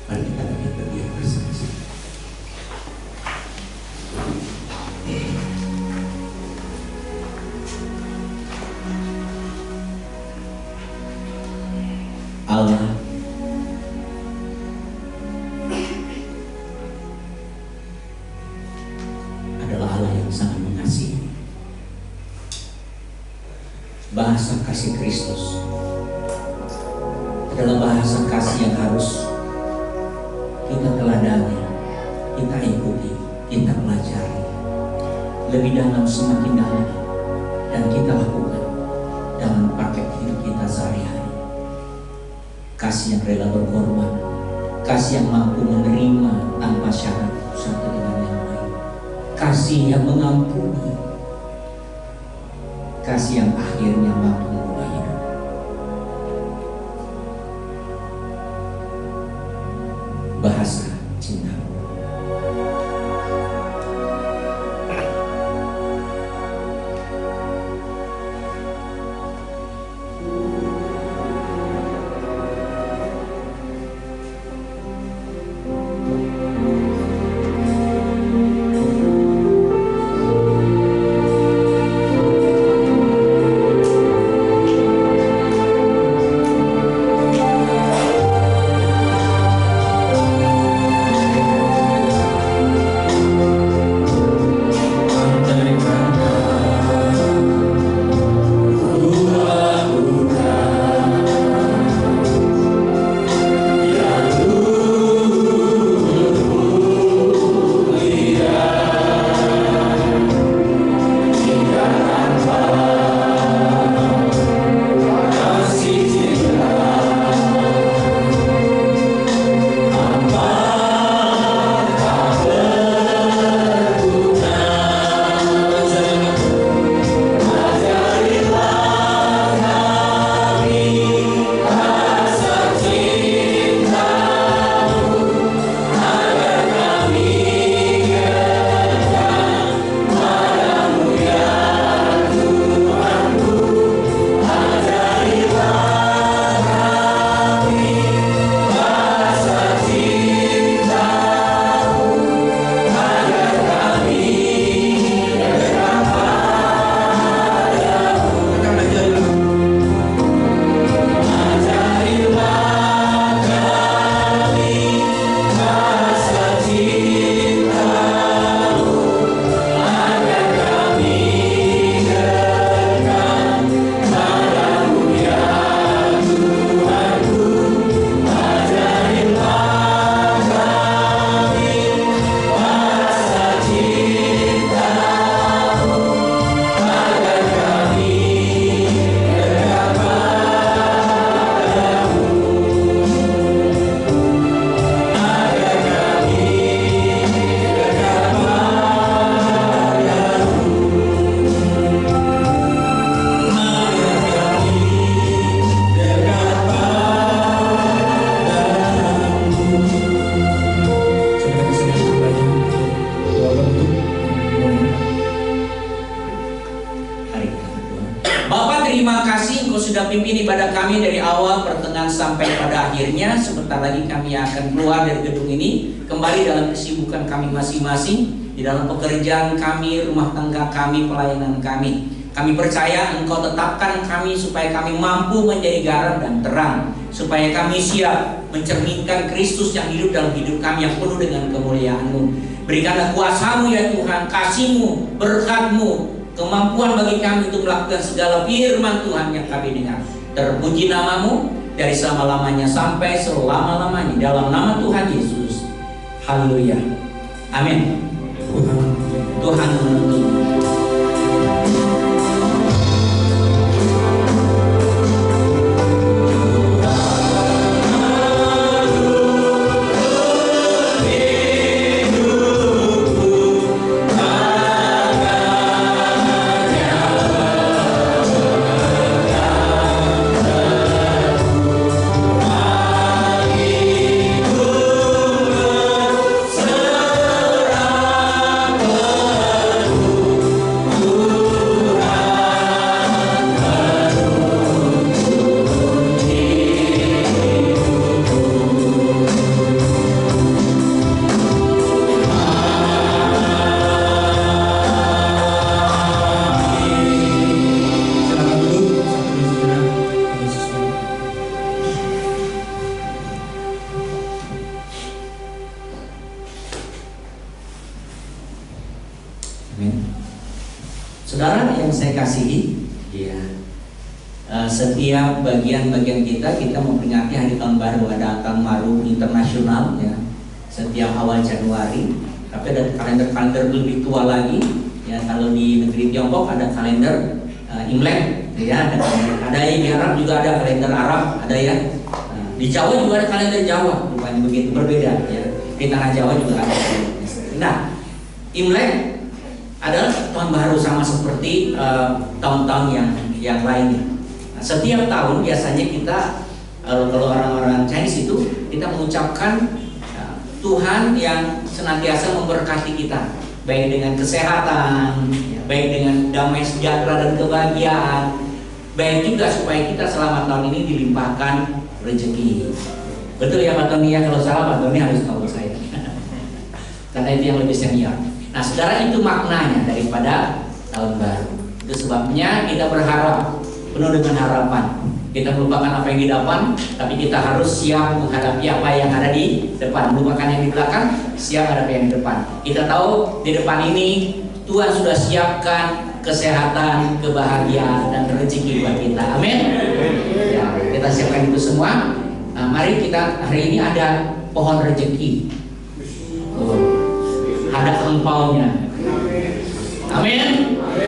Mari kita berdiri bersama-sama. Allah adalah Allah yang sangat mengasihi. Bahasa kasih Kristus adalah bahasa kasih yang harus kita teladani, kita ikuti, kita pelajari lebih dalam, semakin dalam, dan kita lakukan dalam praktek hidup kita sehari-hari. Kasih yang rela berkorban, kasih yang mampu menerima tanpa syarat satu dengan yang lain, kasih yang mengampuni, kasih yang akhirnya mampu mengubah hidup. Bahasa cinta. terima kasih Engkau sudah pimpin ibadah kami dari awal, pertengahan sampai pada akhirnya. Sebentar lagi kami akan keluar dari gedung ini, kembali dalam kesibukan kami masing-masing, di dalam pekerjaan kami, rumah tangga kami, pelayanan kami. Kami percaya Engkau tetapkan kami supaya kami mampu menjadi garam dan terang, supaya kami siap mencerminkan Kristus yang hidup dalam hidup kami yang penuh dengan kemuliaan-Mu. Berikanlah kuasa-Mu ya Tuhan, kasih-Mu, berkat-Mu, kemampuan bagi kami untuk melakukan segala firman Tuhan yang kami dengar. Terpuji nama-Mu dari selama-lamanya sampai selama-lamanya, dalam nama Tuhan Yesus. Haleluya. Amin. Tuhan menuntun. Saudara yang saya kasihi, ya, setiap bagian-bagian kita memperingati hari tahun baru. Ada tahun baru internasional, ya, setiap awal Januari. Tapi ada kalender-kalender lebih tua lagi, ya. Kalau di negeri Tiongkok ada kalender Imlek, ya. Ada di Arab juga ada kalender Arab, ada ya. Di Jawa juga ada kalender Jawa, bukan begitu berbeda, ya. Di tanah Jawa juga ada. Nah, Imlek adalah tahun baru sama seperti tahun-tahun yang lainnya. Nah, setiap tahun biasanya kita kalau orang-orang Chinese itu kita mengucapkan Tuhan yang senantiasa memberkati kita, baik dengan kesehatan, baik dengan damai sejahtera dan kebahagiaan, baik juga supaya kita selama tahun ini dilimpahkan rezeki. Betul ya Pak Tony ya? Kalau salah Pak Tony harus tahu saya, karena itu yang lebih senior. Nah, saudara, itu maknanya daripada tahun baru. Itu sebabnya kita berharap, penuh dengan harapan. Kita melupakan apa yang di depan, tapi kita harus siap menghadapi apa yang ada di depan. Melupakan yang di belakang, siap menghadapi yang di depan. Kita tahu di depan ini Tuhan sudah siapkan kesehatan, kebahagiaan, dan rezeki buat kita. Amin. Ya, kita siapkan itu semua. Nah, mari kita hari ini ada pohon rezeki. Ada angpaunya. Amin.